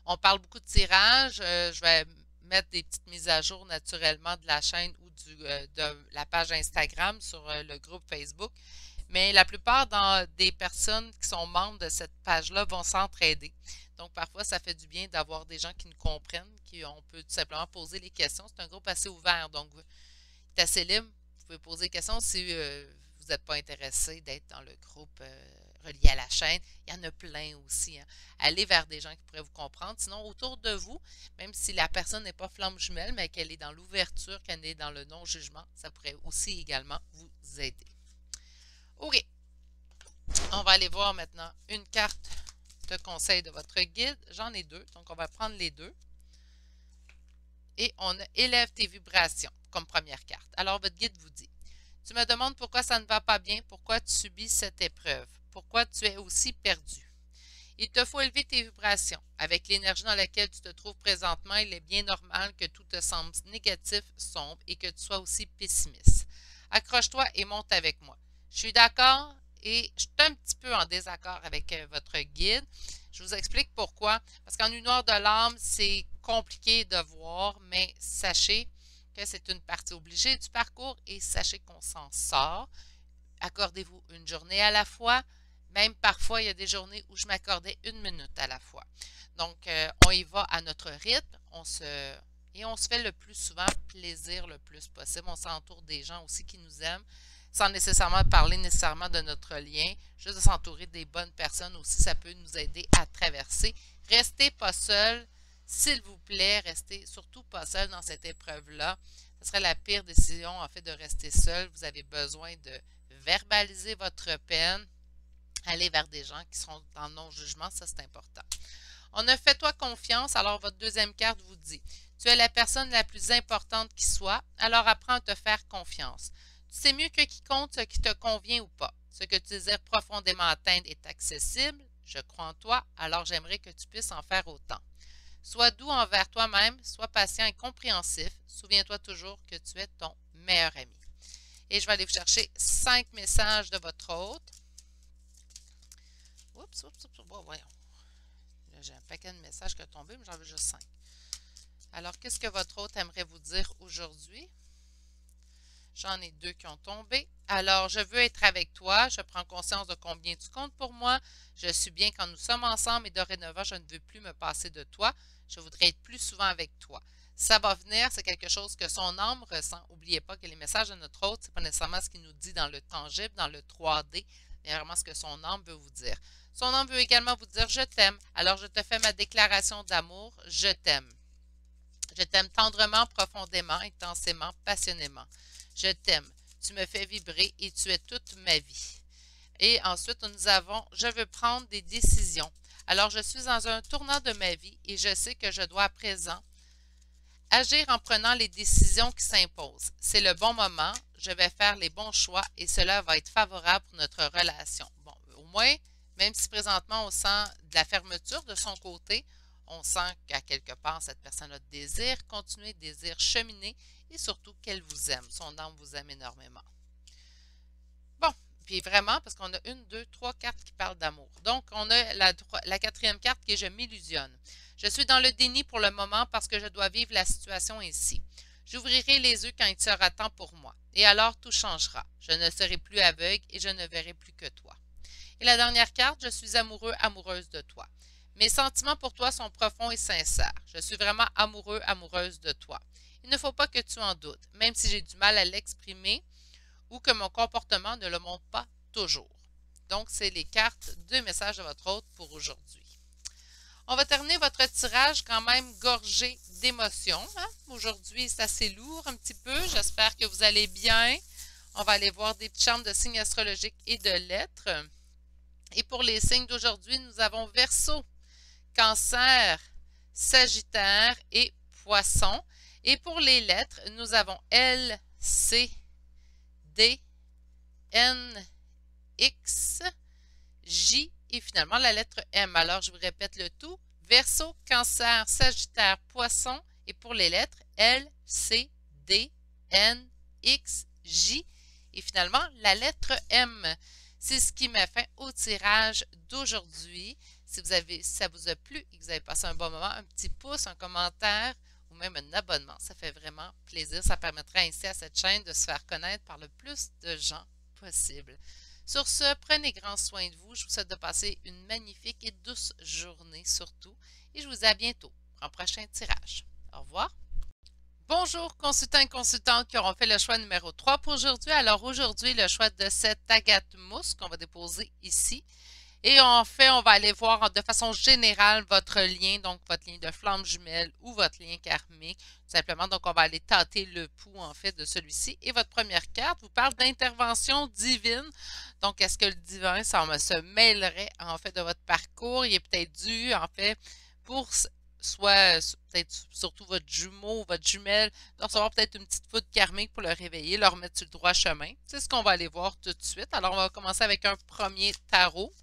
on parle beaucoup de tirage. Je vais mettre des petites mises à jour naturellement de la chaîne ou de la page Instagram sur le groupe Facebook. Mais la plupart des personnes qui sont membres de cette page-là vont s'entraider. Donc, parfois, ça fait du bien d'avoir des gens qui nous comprennent, on peut tout simplement poser les questions. C'est un groupe assez ouvert, donc c'est assez libre. Vous pouvez poser des questions si vous n'êtes pas intéressé d'être dans le groupe relié à la chaîne. Il y en a plein aussi. Hein. Allez vers des gens qui pourraient vous comprendre. Sinon, autour de vous, même si la personne n'est pas flamme jumelle, mais qu'elle est dans l'ouverture, qu'elle est dans le non-jugement, ça pourrait aussi également vous aider. OK. On va aller voir maintenant une carte de conseil de votre guide. J'en ai deux, donc on va prendre les deux. Et on a élève tes vibrations comme première carte. Alors votre guide vous dit, tu me demandes pourquoi ça ne va pas bien, pourquoi tu subis cette épreuve, pourquoi tu es aussi perdu. Il te faut élever tes vibrations. Avec l'énergie dans laquelle tu te trouves présentement, il est bien normal que tout te semble négatif, sombre et que tu sois aussi pessimiste. Accroche-toi et monte avec moi. Je suis d'accord et je suis un petit peu en désaccord avec votre guide. Je vous explique pourquoi. Parce qu'en une noire de l'âme, c'est compliqué de voir, mais sachez que c'est une partie obligée du parcours et sachez qu'on s'en sort. Accordez-vous une journée à la fois. Même parfois, il y a des journées où je m'accordais une minute à la fois. Donc, on y va à notre rythme, et on se fait le plus souvent plaisir le plus possible. On s'entoure des gens aussi qui nous aiment, sans nécessairement parler nécessairement de notre lien. Juste de s'entourer des bonnes personnes aussi, ça peut nous aider à traverser. Restez pas seul, s'il vous plaît, restez surtout pas seul dans cette épreuve-là. Ce serait la pire décision, en fait, de rester seul. Vous avez besoin de verbaliser votre peine. Aller vers des gens qui seront en non-jugement, ça c'est important. On a fait-toi confiance, alors votre deuxième carte vous dit, tu es la personne la plus importante qui soit, alors apprends à te faire confiance. Tu sais mieux que quiconque ce qui te convient ou pas. Ce que tu désires profondément atteindre est accessible, je crois en toi, alors j'aimerais que tu puisses en faire autant. Sois doux envers toi-même, sois patient et compréhensif, souviens-toi toujours que tu es ton meilleur ami. Et je vais aller vous chercher 5 messages de votre hôte. Oups. Oh, voyons. Là, j'ai un paquet de messages qui est tombé, mais j'en veux juste 5. Alors, qu'est-ce que votre hôte aimerait vous dire aujourd'hui? J'en ai 2 qui ont tombé. Alors, je veux être avec toi. Je prends conscience de combien tu comptes pour moi. Je suis bien quand nous sommes ensemble et dorénavant, je ne veux plus me passer de toi. Je voudrais être plus souvent avec toi. Ça va venir, c'est quelque chose que son âme ressent. N'oubliez pas que les messages de notre hôte, ce n'est pas nécessairement ce qu'il nous dit dans le tangible, dans le 3D, mais vraiment ce que son âme veut vous dire. Son âme veut également vous dire « Je t'aime ». Alors, je te fais ma déclaration d'amour « Je t'aime ». Je t'aime tendrement, profondément, intensément, passionnément. Je t'aime. Tu me fais vibrer et tu es toute ma vie. Et ensuite, nous avons « Je veux prendre des décisions ». Alors, je suis dans un tournant de ma vie et je sais que je dois à présent agir en prenant les décisions qui s'imposent. C'est le bon moment, je vais faire les bons choix et cela va être favorable pour notre relation. Bon, au moins, même si présentement on sent de la fermeture de son côté, on sent qu'à quelque part cette personne a désir continuer, désir cheminer et surtout qu'elle vous aime. Son âme vous aime énormément. Bon, puis vraiment, parce qu'on a 1, 2, 3 cartes qui parlent d'amour. Donc, on a la quatrième carte qui est « Je m'illusionne ». Je suis dans le déni pour le moment parce que je dois vivre la situation ainsi. J'ouvrirai les yeux quand il sera temps pour moi. Et alors tout changera. Je ne serai plus aveugle et je ne verrai plus que toi. Et la dernière carte, je suis amoureux, amoureuse de toi. Mes sentiments pour toi sont profonds et sincères. Je suis vraiment amoureux, amoureuse de toi. Il ne faut pas que tu en doutes, même si j'ai du mal à l'exprimer ou que mon comportement ne le montre pas toujours. Donc, c'est les cartes de messages de votre hôte pour aujourd'hui. On va terminer votre tirage quand même gorgé d'émotions. Hein? Aujourd'hui, c'est assez lourd un petit peu. J'espère que vous allez bien. On va aller voir des petites charmes de signes astrologiques et de lettres. Et pour les signes d'aujourd'hui, nous avons Verseau, Cancer, Sagittaire et Poisson. Et pour les lettres, nous avons L, C, D, N, X, J et finalement la lettre M. Alors, je vous répète le tout. Verseau, Cancer, Sagittaire, Poisson. Et pour les lettres L, C, D, N, X, J. Et finalement, la lettre M. C'est ce qui met fin au tirage d'aujourd'hui. Si ça vous a plu et que vous avez passé un bon moment, un petit pouce, un commentaire ou même un abonnement, ça fait vraiment plaisir. Ça permettra ainsi à cette chaîne de se faire connaître par le plus de gens possible. Sur ce, prenez grand soin de vous. Je vous souhaite de passer une magnifique et douce journée surtout. Et je vous dis à bientôt pour un prochain tirage. Au revoir. Bonjour consultants et consultantes qui auront fait le choix numéro 3 pour aujourd'hui. Alors aujourd'hui, le choix de cette agate mousse qu'on va déposer ici. Et en fait, on va aller voir de façon générale votre lien, donc votre lien de flamme jumelle ou votre lien karmique. Tout simplement, donc on va aller tâter le pouls en fait de celui-ci. Et votre première carte vous parle d'intervention divine. Donc, est-ce que le divin, ça se mêlerait en fait de votre parcours? Il est peut-être dû en fait pour soit peut-être surtout votre jumeau, votre jumelle, de recevoir peut-être une petite foudre karmique pour le réveiller, le remettre sur le droit chemin. C'est ce qu'on va aller voir tout de suite. Alors, on va commencer avec un premier tarot.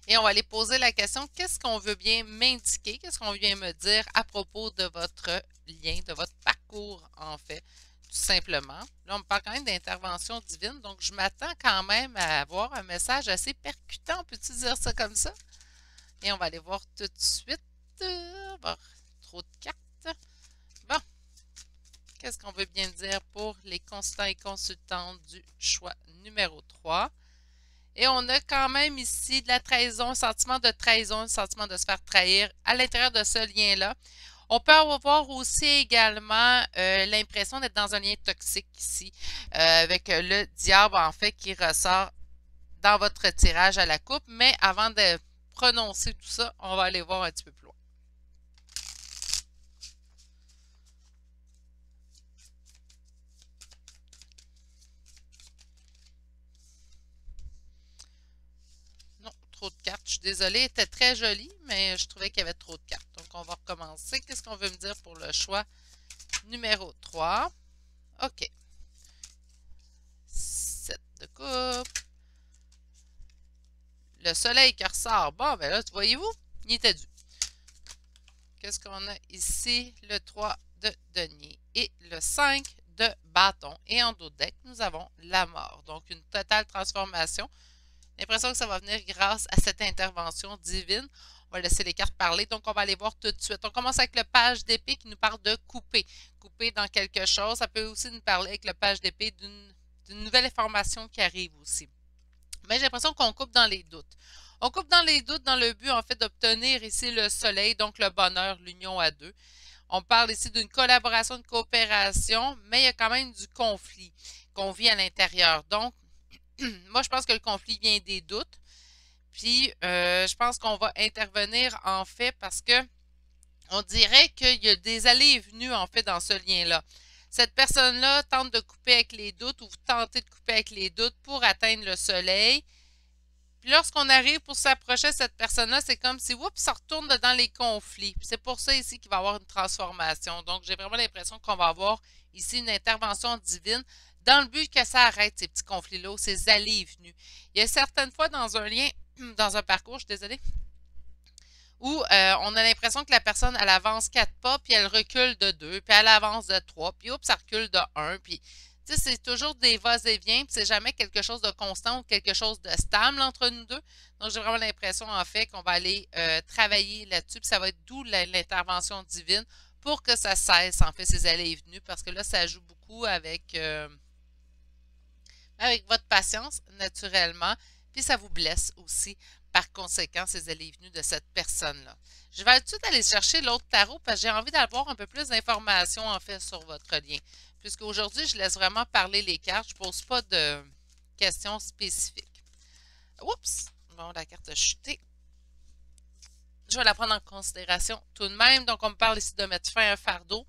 Et on va aller poser la question, qu'est-ce qu'on veut bien m'indiquer? Qu'est-ce qu'on vient me dire à propos de votre lien, de votre parcours, en fait, tout simplement. Là, on me parle quand même d'intervention divine, donc je m'attends quand même à avoir un message assez percutant. Peux-tu dire ça comme ça? Et on va aller voir tout de suite. Bon, trop de cartes. Bon, qu'est-ce qu'on veut bien dire pour les consultants et consultantes du choix numéro 3? Et on a quand même ici de la trahison, un sentiment de trahison, un sentiment de se faire trahir à l'intérieur de ce lien-là. On peut avoir aussi également l'impression d'être dans un lien toxique ici, avec le diable en fait qui ressort dans votre tirage à la coupe. Mais avant de prononcer tout ça, on va aller voir un petit peu plus loin. Non, trop de cartes. Je suis désolée, elle était très jolie, mais je trouvais qu'il y avait trop de cartes. Donc, on va recommencer. Qu'est-ce qu'on veut me dire pour le choix numéro 3? OK. 7 de coupe. Le soleil qui ressort. Bon, ben là, voyez-vous, il était dû. Qu'est-ce qu'on a ici? Le 3 de denier et le 5 de bâton. Et en dos de deck, nous avons la mort. Donc, une totale transformation. L'impression que ça va venir grâce à cette intervention divine. On va laisser les cartes parler. Donc, on va aller voir tout de suite. On commence avec le page d'épée qui nous parle de couper. Couper dans quelque chose. Ça peut aussi nous parler avec le page d'épée d'une nouvelle information qui arrive aussi. Mais j'ai l'impression qu'on coupe dans les doutes. On coupe dans les doutes dans le but, en fait, d'obtenir ici le soleil, donc le bonheur, l'union à deux. On parle ici d'une collaboration, de coopération, mais il y a quand même du conflit qu'on vit à l'intérieur. Donc, moi, je pense que le conflit vient des doutes. Puis, je pense qu'on va intervenir, en fait, parce que on dirait qu'il y a des allées et venues, en fait, dans ce lien-là. Cette personne-là tente de couper avec les doutes ou vous tentez de couper avec les doutes pour atteindre le soleil. Puis lorsqu'on arrive pour s'approcher de cette personne-là, c'est comme si, oups, ça retourne dans les conflits. C'est pour ça ici qu'il va y avoir une transformation. Donc, j'ai vraiment l'impression qu'on va avoir ici une intervention divine dans le but que ça arrête ces petits conflits-là, ces allées et venues. Il y a certaines fois dans un lien, dans un parcours, je suis désolée, où on a l'impression que la personne, elle avance 4 pas, puis elle recule de 2, puis elle avance de 3, puis oups, ça recule de 1, puis tu sais, c'est toujours des va-et-vient, puis c'est jamais quelque chose de constant ou quelque chose de stable entre nous deux. Donc, j'ai vraiment l'impression, en fait, qu'on va aller travailler là-dessus, puis ça va être d'où l'intervention divine pour que ça cesse, en fait, ces allées et venues, parce que là, ça joue beaucoup avec votre patience, naturellement, puis ça vous blesse aussi, par conséquent, ces allées et venues de cette personne-là. Je vais tout de suite aller chercher l'autre tarot parce que j'ai envie d'avoir un peu plus d'informations, en fait, sur votre lien. Puisqu'aujourd'hui, je laisse vraiment parler les cartes. Je ne pose pas de questions spécifiques. Oups! Bon, la carte a chuté. Je vais la prendre en considération tout de même. Donc, on me parle ici de mettre fin à un fardeau.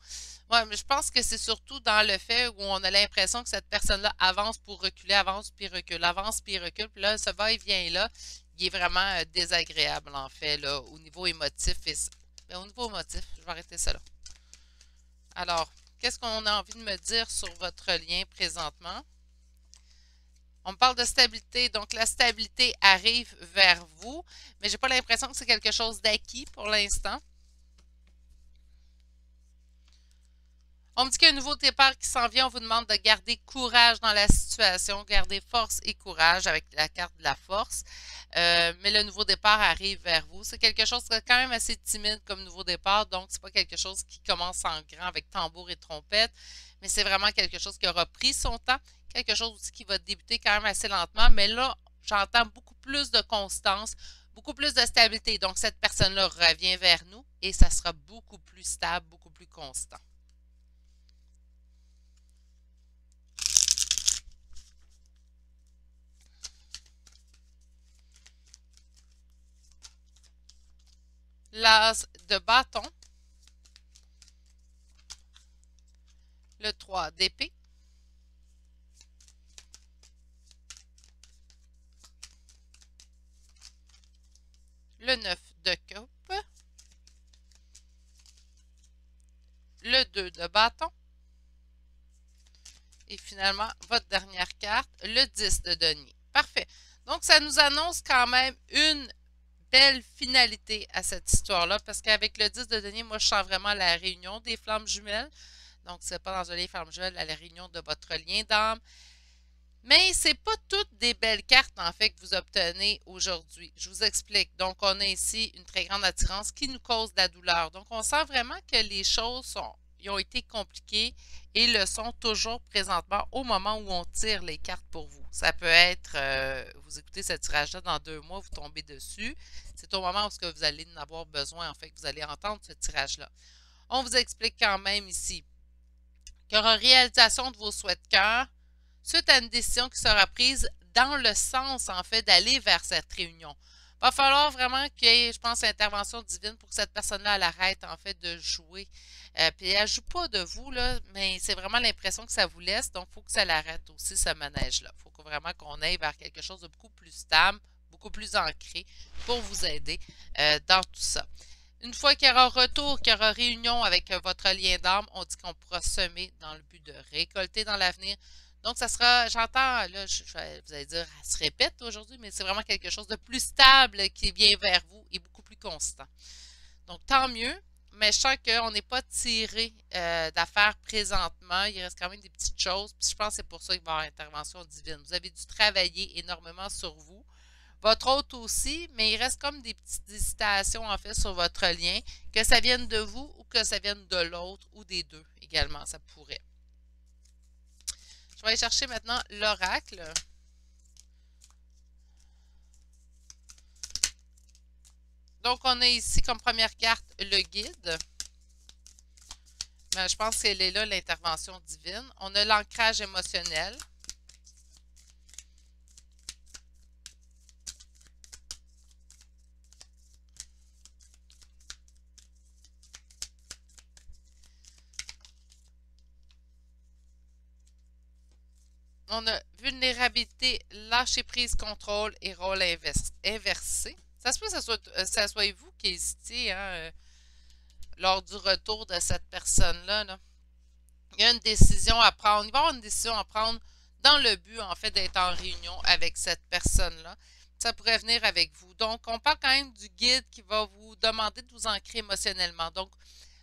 Ouais, mais je pense que c'est surtout dans le fait où on a l'impression que cette personne-là avance pour reculer, avance puis recule, avance puis recule. Puis là, ce va-et-vient-là, il est vraiment désagréable, en fait, là, au niveau émotif. Mais au niveau émotif, je vais arrêter ça là. Alors, qu'est-ce qu'on a envie de me dire sur votre lien présentement? On me parle de stabilité, donc la stabilité arrive vers vous, mais j'ai pas l'impression que c'est quelque chose d'acquis pour l'instant. On me dit qu'il y a un nouveau départ qui s'en vient. On vous demande de garder courage dans la situation, garder force et courage avec la carte de la force. Mais le nouveau départ arrive vers vous. C'est quelque chose qui est quand même assez timide comme nouveau départ, donc c'est pas quelque chose qui commence en grand avec tambour et trompette, mais c'est vraiment quelque chose qui aura pris son temps, quelque chose aussi qui va débuter quand même assez lentement, mais là, j'entends beaucoup plus de constance, beaucoup plus de stabilité. Donc, cette personne-là revient vers nous et ça sera beaucoup plus stable, beaucoup plus constant. l'as de bâton, le 3 d'épée, le 9 de coupe, le 2 de bâton, et finalement, votre dernière carte, le 10 de denier. Parfait. Donc, ça nous annonce quand même une belle finalité à cette histoire-là, parce qu'avec le 10 de denier, moi, je sens vraiment la réunion des flammes jumelles. Donc, c'est pas dans un les flammes jumelles, à la réunion de votre lien d'âme. Mais c'est pas toutes des belles cartes, en fait, que vous obtenez aujourd'hui. Je vous explique. Donc, on a ici une très grande attirance qui nous cause de la douleur. Donc, on sent vraiment que les choses ont été compliquées et le sont toujours présentement au moment où on tire les cartes pour vous. Ça peut être, vous écoutez ce tirage-là dans 2 mois, vous tombez dessus. C'est au moment où vous allez en avoir besoin, en fait, que vous allez entendre ce tirage-là. On vous explique quand même ici qu'il y aura réalisation de vos souhaits de cœur suite à une décision qui sera prise dans le sens, en fait, d'aller vers cette réunion. Il va falloir vraiment qu'il y ait, je pense, intervention divine pour que cette personne-là, elle arrête, en fait, de jouer. Puis elle ne joue pas de vous, là, mais c'est vraiment l'impression que ça vous laisse. Donc, il faut que ça l'arrête aussi, ce manège-là. Il faut vraiment qu'on aille vers quelque chose de beaucoup plus stable, beaucoup plus ancré pour vous aider dans tout ça. Une fois qu'il y aura retour, qu'il y aura réunion avec votre lien d'âme, on dit qu'on pourra semer dans le but de récolter dans l'avenir. Donc, ça sera, j'entends, là, vous allez dire, elle se répète aujourd'hui, mais c'est vraiment quelque chose de plus stable qui vient vers vous et beaucoup plus constant. Donc, tant mieux, mais je sens qu'on n'est pas tiré d'affaires présentement. Il reste quand même des petites choses. Puis je pense que c'est pour ça qu'il va y avoir intervention divine. Vous avez dû travailler énormément sur vous. Votre hôte aussi, mais il reste comme des petites hésitations en fait sur votre lien, que ça vienne de vous ou que ça vienne de l'autre ou des deux également, ça pourrait. Je vais aller chercher maintenant l'oracle. Donc, on a ici comme première carte le guide. Mais je pense qu'elle est là, l'intervention divine. On a l'ancrage émotionnel. On a vulnérabilité, lâcher prise, contrôle et rôle inversé. Ça se peut que ça soit vous qui hésitiez hein, lors du retour de cette personne-là. Là. Il y a une décision à prendre. Il va y avoir une décision à prendre dans le but, en fait, d'être en réunion avec cette personne-là. Ça pourrait venir avec vous. Donc, on parle quand même du guide qui va vous demander de vous ancrer émotionnellement. Donc,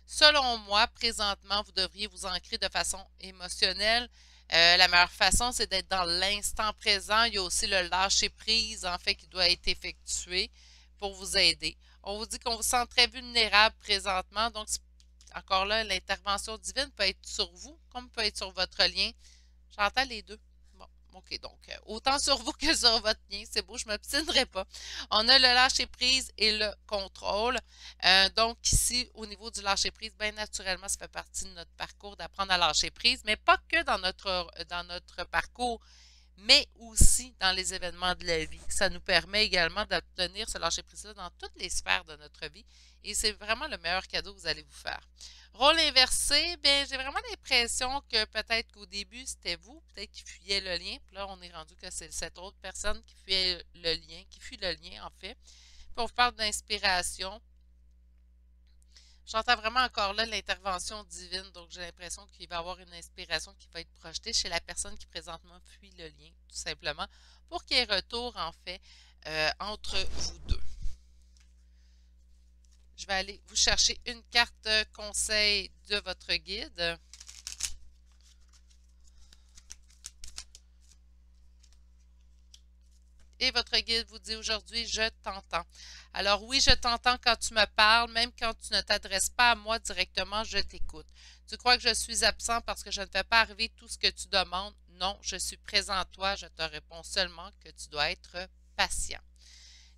selon moi, présentement, vous devriez vous ancrer de façon émotionnelle. La meilleure façon, c'est d'être dans l'instant présent. Il y a aussi le lâcher-prise, en fait, qui doit être effectué pour vous aider. On vous dit qu'on vous sent très vulnérable présentement. Donc, encore là, l'intervention divine peut être sur vous, comme peut être sur votre lien. J'entends les deux. Bon, OK, donc autant sur vous que sur votre lien, c'est beau, je ne m'obstinerai pas. On a le lâcher-prise et le contrôle. Donc ici, au niveau du lâcher-prise, bien naturellement, ça fait partie de notre parcours d'apprendre à lâcher prise, mais pas que dans notre parcours, mais aussi dans les événements de la vie. Ça nous permet également d'obtenir ce lâcher-prise-là dans toutes les sphères de notre vie et c'est vraiment le meilleur cadeau que vous allez vous faire. Rôle inversé, bien, j'ai vraiment l'impression que peut-être qu'au début, c'était vous, peut-être qui fuyait le lien, puis là, on est rendu que c'est cette autre personne qui fuyait le lien, qui fuit le lien, en fait. Puis on vous parle d'inspiration. J'entends vraiment encore là l'intervention divine, donc j'ai l'impression qu'il va y avoir une inspiration qui va être projetée chez la personne qui présentement fuit le lien, tout simplement, pour qu'il y ait retour, en fait, entre vous deux. Je vais aller vous chercher une carte conseil de votre guide. Et votre guide vous dit aujourd'hui, je t'entends. Alors oui, je t'entends quand tu me parles, même quand tu ne t'adresses pas à moi directement, je t'écoute. Tu crois que je suis absent parce que je ne fais pas arriver tout ce que tu demandes? Non, je suis présent à toi, je te réponds seulement que tu dois être patient.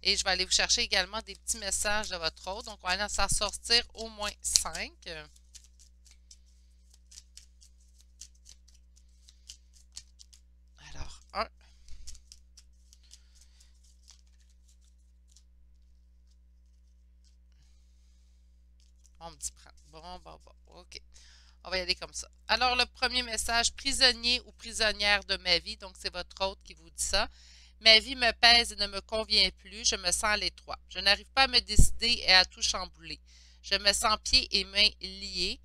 Et je vais aller vous chercher également des petits messages de votre hôte. Donc, on va aller s'en sortir au moins 5. Alors, 1, me dit prendre. Bon, OK. On va y aller comme ça. Alors, le premier message, prisonnier ou prisonnière de ma vie, donc c'est votre hôte qui vous dit ça. Ma vie me pèse et ne me convient plus, je me sens à l'étroit. Je n'arrive pas à me décider et à tout chambouler. Je me sens pieds et mains liés,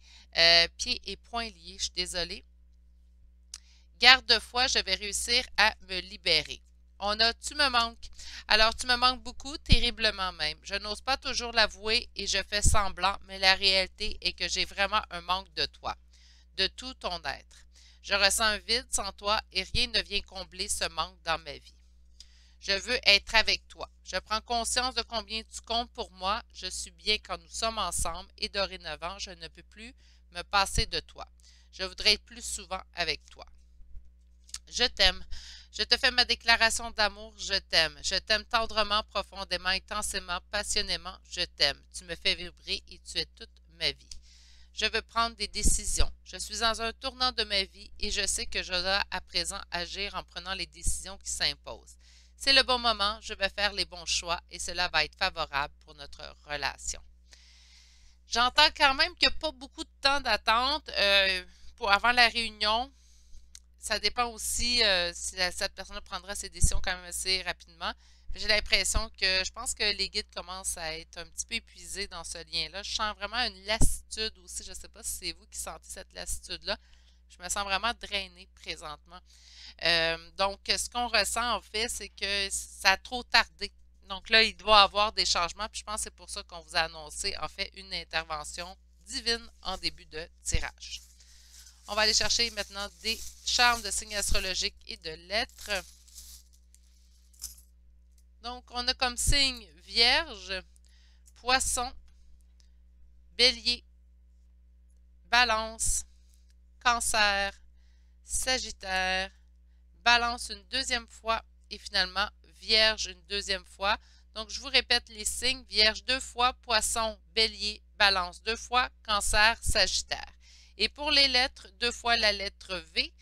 pieds et poings liés, je suis désolée. Garde-foi, je vais réussir à me libérer. On a tu me manques. Alors, tu me manques beaucoup, terriblement même. Je n'ose pas toujours l'avouer et je fais semblant, mais la réalité est que j'ai vraiment un manque de toi, de tout ton être. Je ressens un vide sans toi et rien ne vient combler ce manque dans ma vie. Je veux être avec toi. Je prends conscience de combien tu comptes pour moi. Je suis bien quand nous sommes ensemble et dorénavant, je ne peux plus me passer de toi. Je voudrais être plus souvent avec toi. Je t'aime. Je te fais ma déclaration d'amour, je t'aime. Je t'aime tendrement, profondément, intensément, passionnément, je t'aime. Tu me fais vibrer et tu es toute ma vie. Je veux prendre des décisions. Je suis dans un tournant de ma vie et je sais que je dois à présent agir en prenant les décisions qui s'imposent. C'est le bon moment, je vais faire les bons choix et cela va être favorable pour notre relation. J'entends quand même qu'il n'y a pas beaucoup de temps d'attente avant la réunion. Ça dépend aussi si cette personne prendra ses décisions quand même assez rapidement. J'ai l'impression que je pense que les guides commencent à être un petit peu épuisés dans ce lien-là. Je sens vraiment une lassitude aussi. Je ne sais pas si c'est vous qui sentez cette lassitude-là. Je me sens vraiment drainée présentement. Donc, ce qu'on ressent en fait, c'est que ça a trop tardé. Donc là, il doit y avoir des changements. Puis je pense que c'est pour ça qu'on vous a annoncé en fait une intervention divine en début de tirage. On va aller chercher maintenant des charmes de signes astrologiques et de lettres. Donc, on a comme signe Vierge, Poisson, Bélier, Balance, Cancer, Sagittaire, Balance une deuxième fois et finalement Vierge une deuxième fois. Donc, je vous répète les signes. Vierge 2 fois, Poisson, Bélier, Balance 2 fois, Cancer, Sagittaire. Et pour les lettres, 2 fois la lettre V,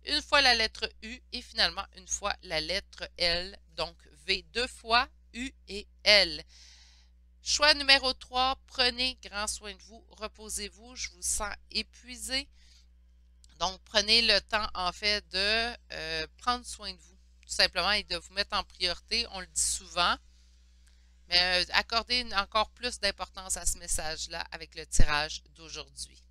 1 fois la lettre U et finalement 1 fois la lettre L. Donc V 2 fois, U et L. Choix numéro 3, prenez grand soin de vous, reposez-vous, je vous sens épuisé. Donc prenez le temps en fait de prendre soin de vous, tout simplement, et de vous mettre en priorité. On le dit souvent, mais accordez encore plus d'importance à ce message-là avec le tirage d'aujourd'hui.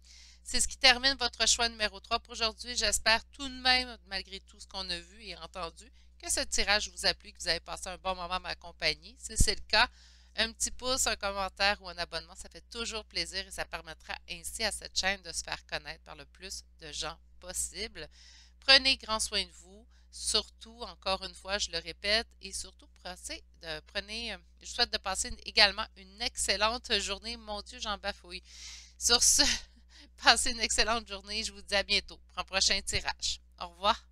C'est ce qui termine votre choix numéro 3 pour aujourd'hui. J'espère tout de même, malgré tout ce qu'on a vu et entendu, que ce tirage vous a plu, que vous avez passé un bon moment à m'accompagner. Si c'est le cas, un petit pouce, un commentaire ou un abonnement, ça fait toujours plaisir et ça permettra ainsi à cette chaîne de se faire connaître par le plus de gens possible. Prenez grand soin de vous, surtout, encore une fois, je le répète, et surtout, je souhaite de passer également une excellente journée. Mon Dieu, j'en bafouille. Sur ce, passez une excellente journée. Je vous dis à bientôt pour un prochain tirage. Au revoir.